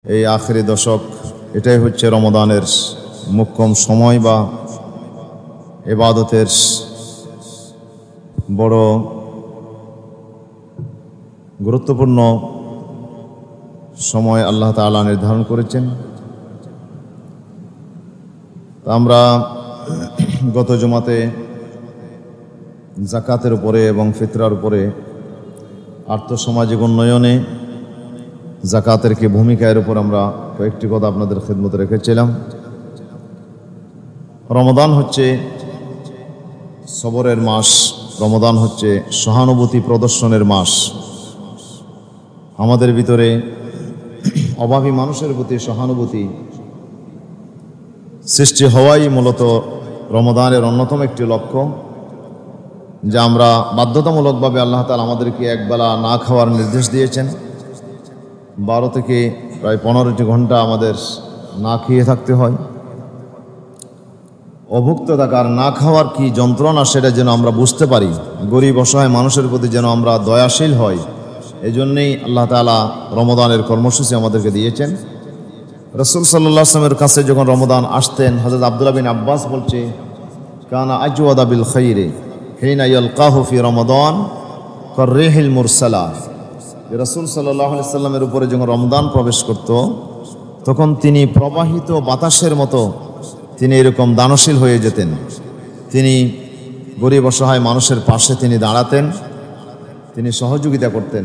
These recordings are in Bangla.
এই আখেরি দশক, এটাই হচ্ছে রমদানের মোক্ষম সময় বা ইবাদতের বড় গুরুত্বপূর্ণ সময় আল্লাহ তাআলা নির্ধারণ করেছেন। আমরা গত জুমাতে যাকাতের উপরে এবং ফিতরার উপরে আর্থসামাজিক উন্নয়নে যাকাতের কি ভূমিকার উপর আমরা কয়েকটি কথা আপনাদের খেদমতে রেখেছিলাম। রমদান হচ্ছে সবরের মাস, রমদান হচ্ছে সহানুভূতি প্রদর্শনের মাস। আমাদের ভিতরে অভাবী মানুষের প্রতি সহানুভূতি সৃষ্টি হওয়াই মূলত রমদানের অন্যতম একটি লক্ষ্য, যা আমরা বাধ্যতামূলকভাবে আল্লাহ তাআলা আমাদেরকে একবেলা না খাওয়ার নির্দেশ দিয়েছেন। 12 থেকে প্রায় 15টি ঘন্টা আমাদের না খেয়ে থাকতে হয়। অভুক্ত থাকার না খাওয়ার কি যন্ত্রণা সেটা যেন আমরা বুঝতে পারি, গরিব অসহায় মানুষের প্রতি যেন আমরা দয়াশীল হই, এই জন্যেই আল্লাহ তাআলা রমদানের কর্মসূচি আমাদেরকে দিয়েছেন। রাসূল সাল্লাল্লাহু আলাইহি ওয়াসাল্লামের কাছে যখন রমদান আসতেন, হযরত আব্দুল্লাহ বিন আব্বাস বলছে, কানা আজওয়াদা বিল খাইরি হিনা ইয়ালকাহু ফি রমাদান কাররিহিল মুরসালা। রাসূল সাল্লাল্লাহু আলাইহি ওয়াসাল্লামের উপরে যখন রমদান প্রবেশ করত, তখন তিনি প্রবাহিত বাতাসের মতো তিনি এরকম দানশীল হয়ে যেতেন। তিনি গরিব অসহায় মানুষের পাশে তিনি দাঁড়াতেন, তিনি সহযোগিতা করতেন।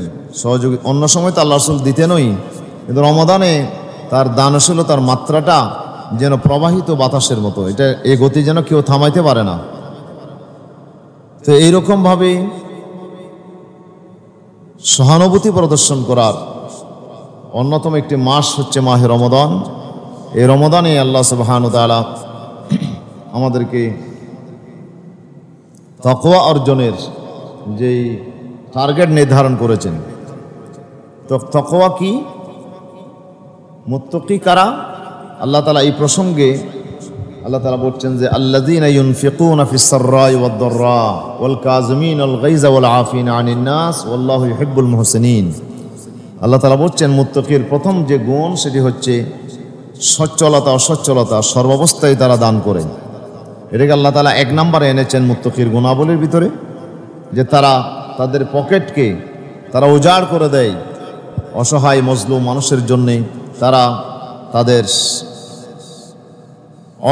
অন্য সময় তো আল্লাহ রাসূল দিতেনই, কিন্তু রমদানে তার দানশীলতার মাত্রাটা যেন প্রবাহিত বাতাসের মতো, এটা এই গতি যেন কেউ থামাইতে পারে না। তো এইরকমভাবে সহানুভূতি প্রদর্শন করার অন্যতম একটি মাস হচ্ছে মাহে রমদান। এই রমদানে আল্লাহ সুবহানাহু ওয়া তাআলা আমাদেরকে তাকওয়া অর্জনের যেই টার্গেট নির্ধারণ করেছেন। তো তাকওয়া কি, মুত্তাকি কারা? আল্লাহ তাআলা এই প্রসঙ্গে আল্লাহ তাআলা বলছেন যে আল্লাযীনা ইউনফিকুনা ফিস সাররাই ওয়াদ দাররা ওয়াল কাযিমিনাল গায়যা ওয়াল আফিনা আনিন নাস ওয়াল্লাহু ইউহিব্বুল মুহসিনিন। আল্লাহ তাআলা বলছেন মুত্তাকির প্রথম যে গুণ সেটি হচ্ছে সচ্ছলতা, অসচ্ছলতা সর্বাবস্থায় তারা দান করে। এটাকে আল্লাহ তাআলা 1 নম্বরে এনেছেন মুত্তাকির গুণাবলীর ভিতরে, যে তারা তাদের পকেটকে তারা উজাড় করে দেয় অসহায় মজলুম মানুষের জন্যে। তারা তাদের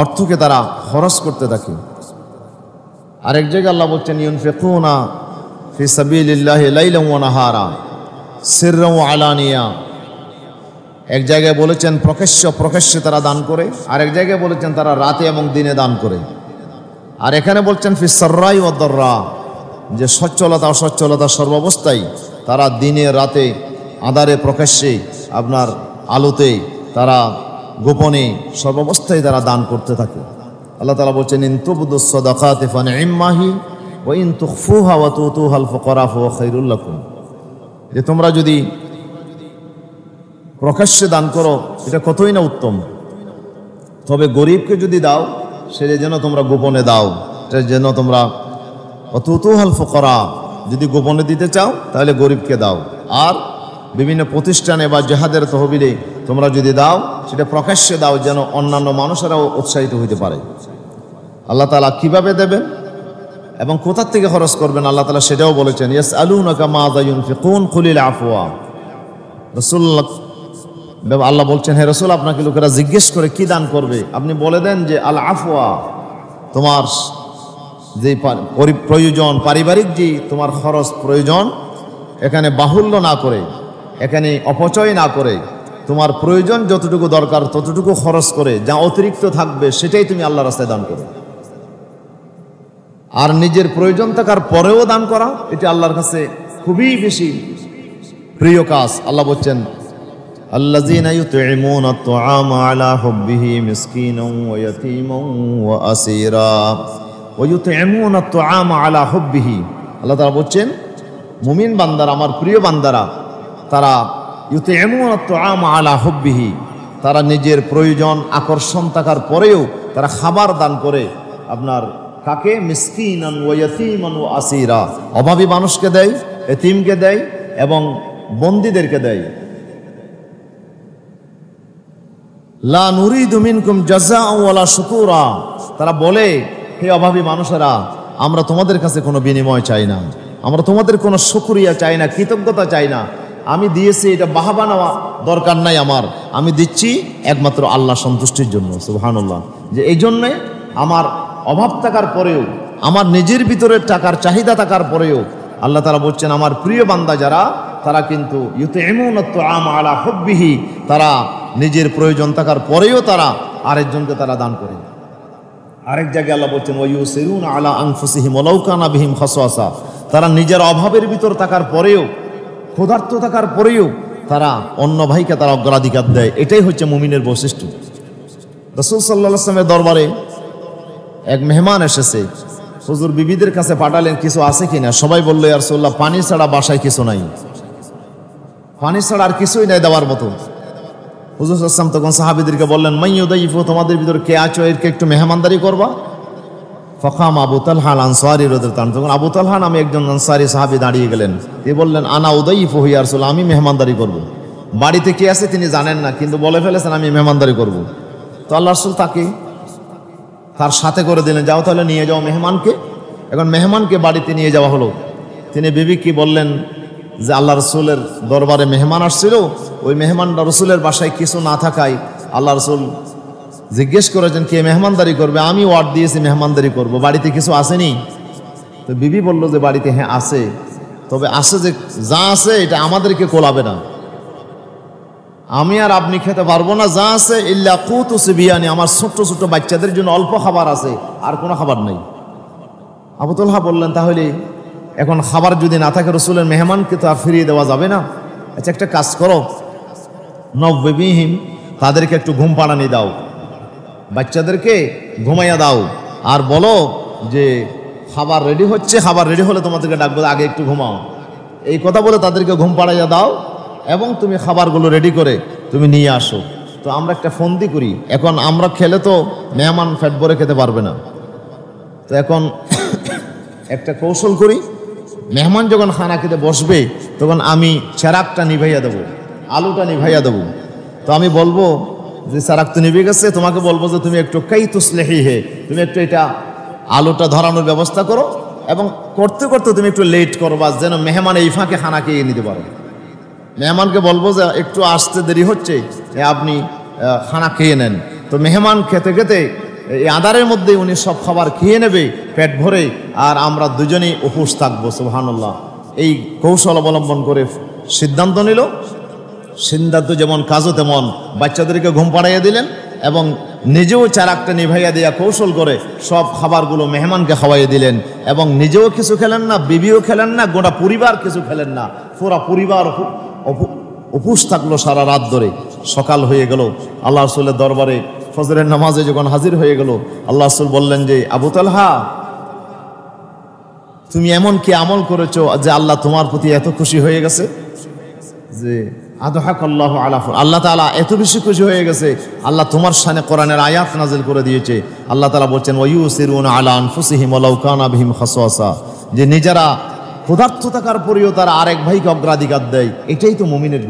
অর্থকে তারা খরচ করতে থাকে। আরেক জায়গায় আল্লাহ বলছেন ইউনফিকুনা ফি সাবিলিল্লাহি লাইলান ওয়া নাহারা সিররান ওয়া আলানিয়া। এক জায়গায় বলেছেন প্রকাশ্যে তারা দান করে, আরেক জায়গায় বলেছেন তারা রাতে এবং দিনে দান করে। আর এখানে বলছেন ফিস সাররাই ওয়াদ দাররা, যে সচ্ছলতা অসচ্ছলতা সর্বাবস্থায় তারা দিনে রাতে আঁধারে প্রকাশ্যে আপনার আলোতে তারা গোপনে সর্বাবস্থায় তারা দান করতে থাকে। আল্লাহ তাআলা বলছেন ইন তুবদুস সাদাকাতি ফানি'মাহি ওয়া ইন তুখফুহা ওয়া তুতুহাল ফুকারা ফাহুয়া খায়রুল লাকুম। যে তোমরা যদি প্রকাশ্যে দান করো এটা কতই না উত্তম, তবে গরিবকে যদি দাও সেটা যেন তোমরা গোপনে দাও, এটা যেন তোমরা তুতুহাল ফুকারা, যদি গোপনে দিতে চাও তাহলে গরিবকে দাও। আর বিভিন্ন প্রতিষ্ঠানে বা জিহাদের তহবিলে তোমরা যদি দাও সেটা প্রকাশ্যে দাও, যেন অন্যান্য মানুষেরাও উৎসাহিত হইতে পারে। আল্লাহ তাআলা কিভাবে দেবেন এবং কোথা থেকে খরচ করবেন আল্লাহ তাআলা সেটাও বলেছেন। ইয়াসআলুনাকা মাযা ইউনফিকুন কুলিল আফওয়া। রাসূলুল্লাহ আল্লাহ বলছেন, হে রাসূল, আপনাকে লোকেরা জিজ্ঞেস করে কি দান করবে, আপনি বলে দেন যে আল আফওয়া, তোমার যে প্রয়োজন, পারিবারিক যে তোমার খরচ প্রয়োজন, এখানে বাহুল্য না করে, এখানে অপচয় না করে, তোমার প্রয়োজন যতটুকু দরকার ততটুকু খরচ করে, যা অতিরিক্ত থাকবে সেটাই তুমি আল্লাহর রাস্তায় দান করো। আর নিজের প্রয়োজন থাকার পরেও দান করা, এটা আল্লাহর কাছে খুবই বেশি প্রিয় কাজ। আল্লাহ বলছেন আল্লাযীনা ইউতঈমুনা আত-তুআমা আলা হুব্বিহি মিসকিনান ওয়া ইয়াতীমান ওয়া আসীরা ওয়া ইউতঈমুনা আত-তুআমা আলা হুব্বিহি। আল্লাহ তাআলা বলছেন মুমিন বান্দারা, আমার প্রিয় বান্দারা, তারা ইউতঈমুনা আত-তুআমা আলা হুব্বিহি, তারা নিজের প্রয়োজন আকর্ষণ থাকার পরেও তারা খাবার দান করে। আপনার কাকে? মিসকিনান ওয়া ইয়াতীমান ওয়া আসীরা, অভাবী মানুষকে দেয়, এতিমকে দেয় এবং বন্দীদেরকে দেয়। লা নুরিদু মিনকুম জাযাআ ওয়ালা শুকুরা, তারা বলে, হে অভাবী মানুষেরা, আমরা তোমাদের কাছে কোনো বিনিময় চাই না, আমরা তোমাদের কোনো শুকরিয়া চাই না, কৃতজ্ঞতা চাই না। আমি দিয়েছি, এটা বাহাবা নেওয়া দরকার নাই আমার, আমি দিচ্ছি একমাত্র আল্লাহ সন্তুষ্টির জন্য। সুবহানাল্লাহ। যে এই জন্যে আমার অভাব থাকার পরেও, আমার নিজের ভিতরে টাকার চাহিদা থাকার পরেও আল্লাহ তাআলা বলছেন, আমার প্রিয় বান্দা যারা, তারা কিন্তু ইউতিমুনাত তুআম আলা হুব্বিহি, তারা নিজের প্রয়োজন থাকার পরেও তারা আরেকজনকে তারা দান করে। আরেক জায়গায় আল্লাহ বলছেন, ওয়ায়ুসিরুনা আলা আনফুসিহিম ওয়ালাউ কানা বিহিম খাসাসা, তারা নিজের অভাবের ভিতর থাকার পরেও, ক্ষুধার্ত থাকার পরেও তারা অন্য ভাইকে তারা অগ্রাধিকার দেয়। এটাই হচ্ছে মুমিনের বৈশিষ্ট্য। রাসূল সাল্লাল্লাহু আলাইহি ওয়াসাল্লামের দরবারে এক মেহমান এসেছে, হুজুর বিবিদের কাছে পাঠালেন, কিছু আছে কিনা? সবাই বললো, ইয়া রাসূলুল্লাহ, পানি ছাড়া বাসায় কিছু নাই, পানি ছাড়া আর কিছুই নাই দেওয়ার মতো। হুজুর সাল্লাল্লাহু আলাইহি ওয়াসাল্লাম তখন সাহাবীদেরকে বললেন, মান ইউদাইফু, তোমাদের ভিতর কে আছো, এরকে একটু মেহমানদারি করবা। ফাকাম আবু তালহা আল আনসারী রাদিয়াল্লাহু আনহু, তখন আবু তালহা নামে একজন আনসারী সাহাবী দাঁড়িয়ে গেলেন। তিনি বললেন, আনা উদাইফু ইয়া রাসূলুল্লাহ, আমি মেহমানদারি করব। বাড়িতে কে আছে তিনি জানেন না, কিন্তু বলে ফেলেছেন আমি মেহমানদারি করব। তো আল্লাহ রাসূল তাকে তার সাথে করে দিলেন, যাও তাহলে নিয়ে যাও মেহমানকে। এখন মেহমানকে বাড়িতে নিয়ে যাওয়া হলো। তিনি বিবিকে বললেন যে আল্লাহ রসুলের দরবারে মেহমান আসছিল, ওই মেহমানটা রসুলের বাসায় কিছু না থাকায় আল্লাহ রসুল জিজ্ঞেস করেছেন কে মেহমানদারি করবে, আমি ওয়ার্ড দিয়েছি মেহমানদারি করব, বাড়িতে কিছু আসেনি? তো বিবি বলল যে বাড়িতে হ্যাঁ আছে, তবে আছে যে যা আছে এটা আমাদেরকে কোলাবে না, আমি আর আপনি খেতে পারবো না, যা আছে ইল্লা কুতু সিবিয়ানি, আমার ছোট্ট ছোট্ট বাচ্চাদের জন্য অল্প খাবার আছে, আর কোনো খাবার নেই। আবু তালহা বললেন, তাহলে এখন খাবার যদি না থাকে, রসুলের মেহমানকে তো আর ফিরিয়ে দেওয়া যাবে না। আচ্ছা একটা কাজ করো, নববিহিম, তাদেরকে একটু ঘুম পাড়ানি দাও, বাচ্চাদেরকে ঘুমাইয়া দাও, আর বলো যে খাবার রেডি হচ্ছে, খাবার রেডি হলে তোমাদেরকে ডাকবো, আগে একটু ঘুমাও। এই কথা বলে তাদেরকে ঘুম পাড়াইয়া দাও এবং তুমি খাবারগুলো রেডি করে তুমি নিয়ে আসো। তো আমরা একটা ফন্দি করি, এখন আমরা খেলে তো মেহমান ফ্যাট ভরে খেতে পারবে না, তো এখন একটা কৌশল করি, মেহমান যখন খানা খেতে বসবে তখন আমি চেরাকটা নিভাইয়া দেবো, আলুটা নিভাইয়া দেবো। তো আমি বলবো যে চেরাক তো নিভে গেছে, তোমাকে বলবো যে তুমি একটু কাই তুসলেহি হে, তুমি একটু এটা আলুটা ধরানোর ব্যবস্থা করো, এবং করতে করতে তুমি একটু লেট করবা, যেন মেহমান এই ফাঁকে খানা খেয়ে নিতে পারো। মেহমানকে বলবো যে একটু আসতে দেরি হচ্ছে, আপনি খানা খেয়ে নেন। তো মেহমান খেতে খেতে এই আদারের মধ্যে উনি সব খাবার খেয়ে নেবে পেট ভরে, আর আমরা দুজনেই উপোস থাকবো। সুবহানাল্লাহ। এই কৌশল অবলম্বন করে সিদ্ধান্ত নিল। সিদ্ধান্ত যেমন কাজও তেমন, বাচ্চাদেরকে ঘুম পাড়াইয়া দিলেন এবং নিজেও চারাকটা নিভাইয়া দিয়া কৌশল করে সব খাবারগুলো মেহমানকে খাওয়াইয়া দিলেন, এবং নিজেও কিছু খেলেন না, বিবিও খেলেন না, গোটা পরিবার কিছু খেলেন না, পুরা পরিবার উপোস থাকলো সারা রাত ধরে। সকাল হয়ে গেল, আল্লাহ রাসূলের দরবারে ফজরের নামাজে যখন হাজির হয়ে গেল, আল্লাহ রাসূল বললেন যে আবু তালহা, তুমি এমন কি আমল করেছো যে আল্লাহ তোমার প্রতি এত খুশি হয়ে গেছে, যে আদহাকাল্লাহু আলা, আল্লাহ তাআলা এত বেশি খুশি হয়ে গেছে, আল্লাহ তোমার শানে কোরআনের আয়াত নাযিল করে দিয়েছে। আল্লাহ তাআলা বলছেন, ওয়ায়ুসিরুনা আলা আনফুসিহিম ওয়ালাউ কানা বিহিম খাসাসা, যে নিজেরা ক্ষুধার্ত থাকার পরেও তারা আরেক ভাইকে অগ্রাধিকার দেয়। এটাই তো মুমিনের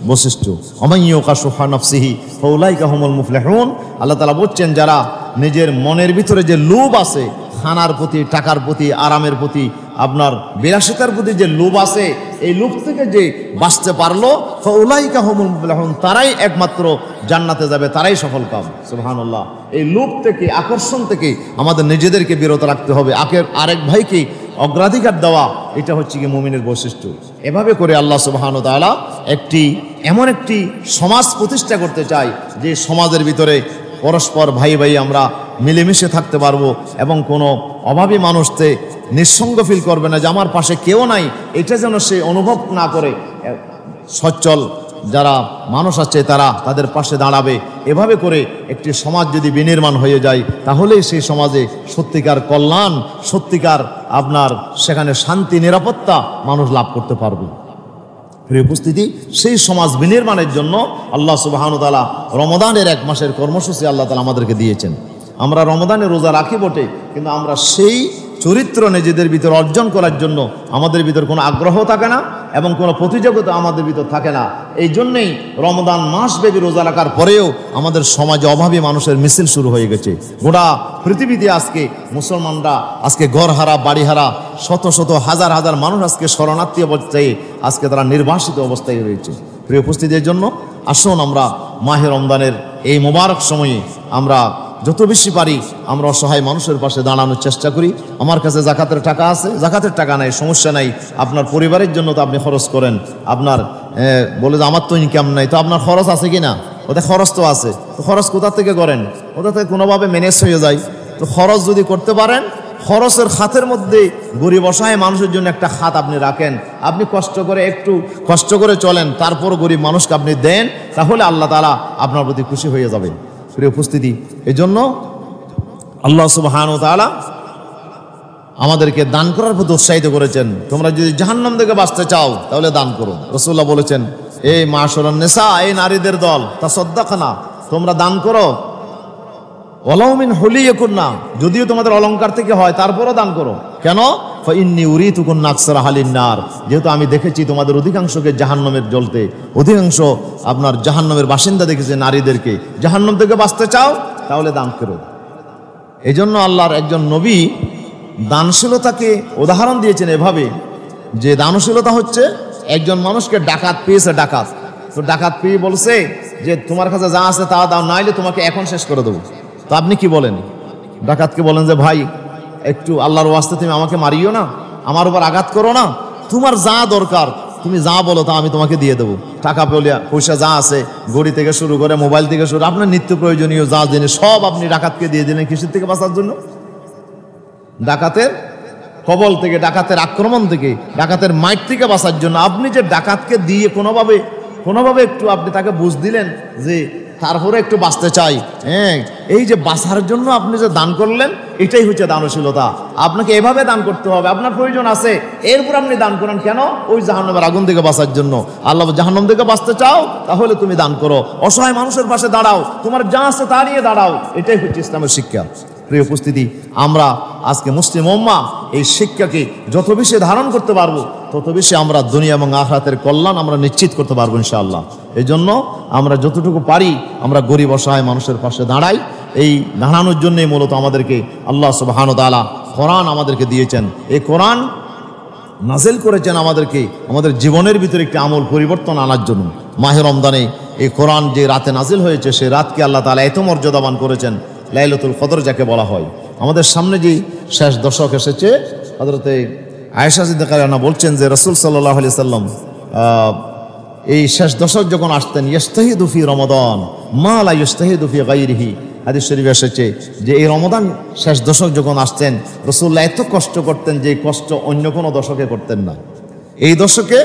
বৈশিষ্ট্য। অমাইয়ুকা সুহা নাফসিহি ফাউলাইকা হুমুল মুফলিহুন। আল্লাহ তাআলা বলছেন, যারা নিজের মনের ভিতরে যে লোভ আছে, খানার প্রতি, টাকার প্রতি, আরামের প্রতি, আপনার বিলাসিতার প্রতি যে লোভ আছে, এই লোভ থেকে যে বাঁচতে পারলো, ফাউলাইকা হুমুল মুফলিহুন, তারাই একমাত্র জান্নাতে যাবে, তারাই সফল কাম। সুবহানাল্লাহ। এই লোভ থেকে, আকর্ষণ থেকে আমাদের নিজেদেরকে বিরত রাখতে হবে। আরেক ভাইকে অগ্রাধিকার দেওয়া, এটা হচ্ছে কি মুমিনের বৈশিষ্ট্য। এভাবে করে আল্লাহ সুবহানাহু ওয়া তাআলা এমন একটি সমাজ প্রতিষ্ঠা করতে চায়, যে সমাজের ভিতরে পরস্পর ভাই ভাই আমরা মিলেমিশে থাকতে পারবো, এবং কোনো অভাবী মানুষকে নিঃসঙ্গ ফিল করবে না, যে আমার পাশে কেউ নাই, এটা যেন সে অনুভব না করে। সচ্ছল যারা মানুষ আছে তারা তাদের পাশে দাঁড়াবে। এভাবে করে একটি সমাজ যদি বিনির্মাণ হয়ে যায়, তাহলেই সেই সমাজে সত্যিকার কল্যাণ, সত্যিকার আপনার সেখানে শান্তি, নিরাপত্তা মানুষ লাভ করতে পারবে। প্রিয় উপস্থিতি, সেই সমাজ বিনির্মাণের জন্য আল্লাহ সুবহানাহু ওয়া তাআলা রমজানের 1 মাসের কর্মসূচি আল্লাহ তাআলা আমাদেরকে দিয়েছেন। আমরা রমজানে রোজা রাখি বটে, কিন্তু আমরা সেই চরিত্র নিজেদের ভিতর অর্জন করার জন্য আমাদের ভিতর কোনো আগ্রহ থাকে না এবং কোনো প্রতিযোগিতা আমাদের ভিতর থাকে না। এই জন্যেই রমজান মাসব্যাপী রোজা রাখার পরেও আমাদের সমাজে অভাবী মানুষের মিছিল শুরু হয়ে গেছে। গোটা পৃথিবীতে আজকে মুসলমানরা আজকে ঘরহারা, বাড়িহারা, শত শত হাজার হাজার মানুষ আজকে শরণার্থী অবস্থায় আজকে তারা নির্বাসিত অবস্থায় রয়েছে। প্রিয় উপস্থিতির জন্য আসুন আমরা মাহে রমজানের এই মোবারক সময়ে আমরা যত বেশি পারি আমরা অসহায় মানুষের পাশে দাঁড়ানোর চেষ্টা করি। আমার কাছে জাকাতের টাকা আছে, জাকাতের টাকা নাই, সমস্যা নাই, আপনার পরিবারের জন্য তো আপনি খরচ করেন। আপনার বলে যে আমার তো ইনকাম নাই, তো আপনার খরচ আছে কি না? ওদের খরচ তো আছে, তো খরচ কোথা থেকে করেন? কোথা থেকে কোনোভাবে ম্যানেজ হয়ে যায়। তো খরচ যদি করতে পারেন, খরচের খাতের মধ্যে গরিব অসহায় মানুষের জন্য একটা খাত আপনি রাখেন, আপনি কষ্ট করে একটু কষ্ট করে চলেন, তারপর গরিব মানুষকে আপনি দেন, তাহলে আল্লাহ তাআলা আপনার প্রতি খুশি হয়ে যাবেন। প্রিয় উপস্থিতি, এই জন্য আল্লাহ সুবহানাহু ওয়া তাআলা আমাদেরকে দান করার প্রতি উৎসাহিত করেছেন। তোমরা যদি জাহান্নাম থেকে বাঁচতে চাও তাহলে দান করো। রাসূলুল্লাহ বলেছেন, এই মাশারান নিসা, এই নারীদের দল, তাসাদ্দাকনা, তোমরা দান করো, ওয়ালাউ মিন হুলিয়াকুন্না, যদিও তোমাদের অলংকার থেকে হয় তারপরও দান করো। কেন? ফাইন্নী উরিতুকুন্না আকসারা আহলিন নার, যেহেতু আমি দেখেছি তোমাদের অধিকাংশকে জাহান্নামের জ্বলতে, অধিকাংশ আপনার জাহান্নামের বাসিন্দা দেখেছে নারীদেরকে। জাহান্নাম থেকে বাঁচতে চাও তাহলে দান করো। এই জন্য আল্লাহর একজন নবী দানশীলতাকে উদাহরণ দিয়েছেন এভাবে, যে দানশীলতা হচ্ছে একজন মানুষকে ডাকাত পেয়েছে, ডাকাত তো ডাকাত পেয়ে বলছে যে তোমার কাছে যা আছে তা দাও, নাইলে তোমাকে এখন শেষ করে দেবো। তো আপনি কি বলেন? ডাকাতকে বলেন যে ভাই একটু আল্লাহর ওয়াস্তে তুমি আমাকে মারিও না, আমার উপর আঘাত করো না, তোমার যা দরকার তুমি যা বলো তা আমি তোমাকে দিয়ে দেবো। টাকা পয়সা যা আছে, ঘড়ি থেকে শুরু করে মোবাইল থেকে শুরু, আপনার নিত্য প্রয়োজনীয় যা জিনিস সব আপনি ডাকাতকে দিয়ে দিলেন। কিসের থেকে বাঁচার জন্য? ডাকাতের কবল থেকে, ডাকাতের আক্রমণ থেকে, ডাকাতের মাইট থেকে বাঁচার জন্য। আপনি যে ডাকাতকে দিয়ে কোনোভাবে একটু আপনি তাকে বুঝ দিলেন যে তারপরে একটু বাঁচতে চাই, হ্যাঁ, এই যে বাঁচার জন্য আপনি যে দান করলেন, এটাই হচ্ছে দানশীলতা। আপনাকে এভাবে দান করতে হবে, আপনার প্রয়োজন আছে, এরপর আপনি দান করেন। কেন? ওই জাহান্নামের আগুন থেকে বাঁচার জন্য। আল্লাহ জাহান্নাম থেকে বাঁচতে চাও তাহলে তুমি দান করো, অসহায় মানুষের পাশে দাঁড়াও, তোমার যা আছে তা নিয়ে দাঁড়াও। এটাই হচ্ছে ইসলামের শিক্ষা। প্রিয় উপস্থিতি, আমরা আজকে মুসলিম উম্মাহ এই শিক্ষাকে যত বেশি ধারণ করতে পারবো তত বেশি আমরা দুনিয়া এবং আখিরাতের কল্যাণ আমরা নিশ্চিত করতে পারবো ইনশাআল্লাহ। এই জন্য আমরা যতটুকু পারি আমরা গরিব অসহায় মানুষের পাশে দাঁড়াই। এই দাঁড়ানোর জন্যই মূলত আমাদেরকে আল্লাহ সুবহানাহু ওয়া তাআলা কোরআন আমাদেরকে দিয়েছেন। এই কোরআন নাজিল করেছেন আমাদেরকে আমাদের জীবনের ভিতরে একটি আমূল পরিবর্তন আনার জন্য। মাহে রমজানে এই কোরআন যে রাতে নাজিল হয়েছে, সেই রাতকে আল্লাহ তাআলা এত মর্যাদাবান করেছেন, লাইলাতুল কদর যাকে বলা হয়। আমাদের সামনে যে শেষ দশক এসেছে, হযরতে আয়েশা সিদ্দিকা রাদিয়াল্লাহু আনহা বলছেন যে রাসূল সাল্লাল্লাহু আলাইহি সাল্লাম এই শেষ দশক যখন আসতেন, ইস্তাহিদু ফি রমাদান মা লা ইস্তাহিদু ফি গায়রিহি, হাদিস শরীফে এসেছে যে এই রমাদান শেষ দশক যখন আসতেন রাসূলুল্লাহ এত কষ্ট করতেন যে কষ্ট অন্য কোনো দশকে করতেন না। এই দশকে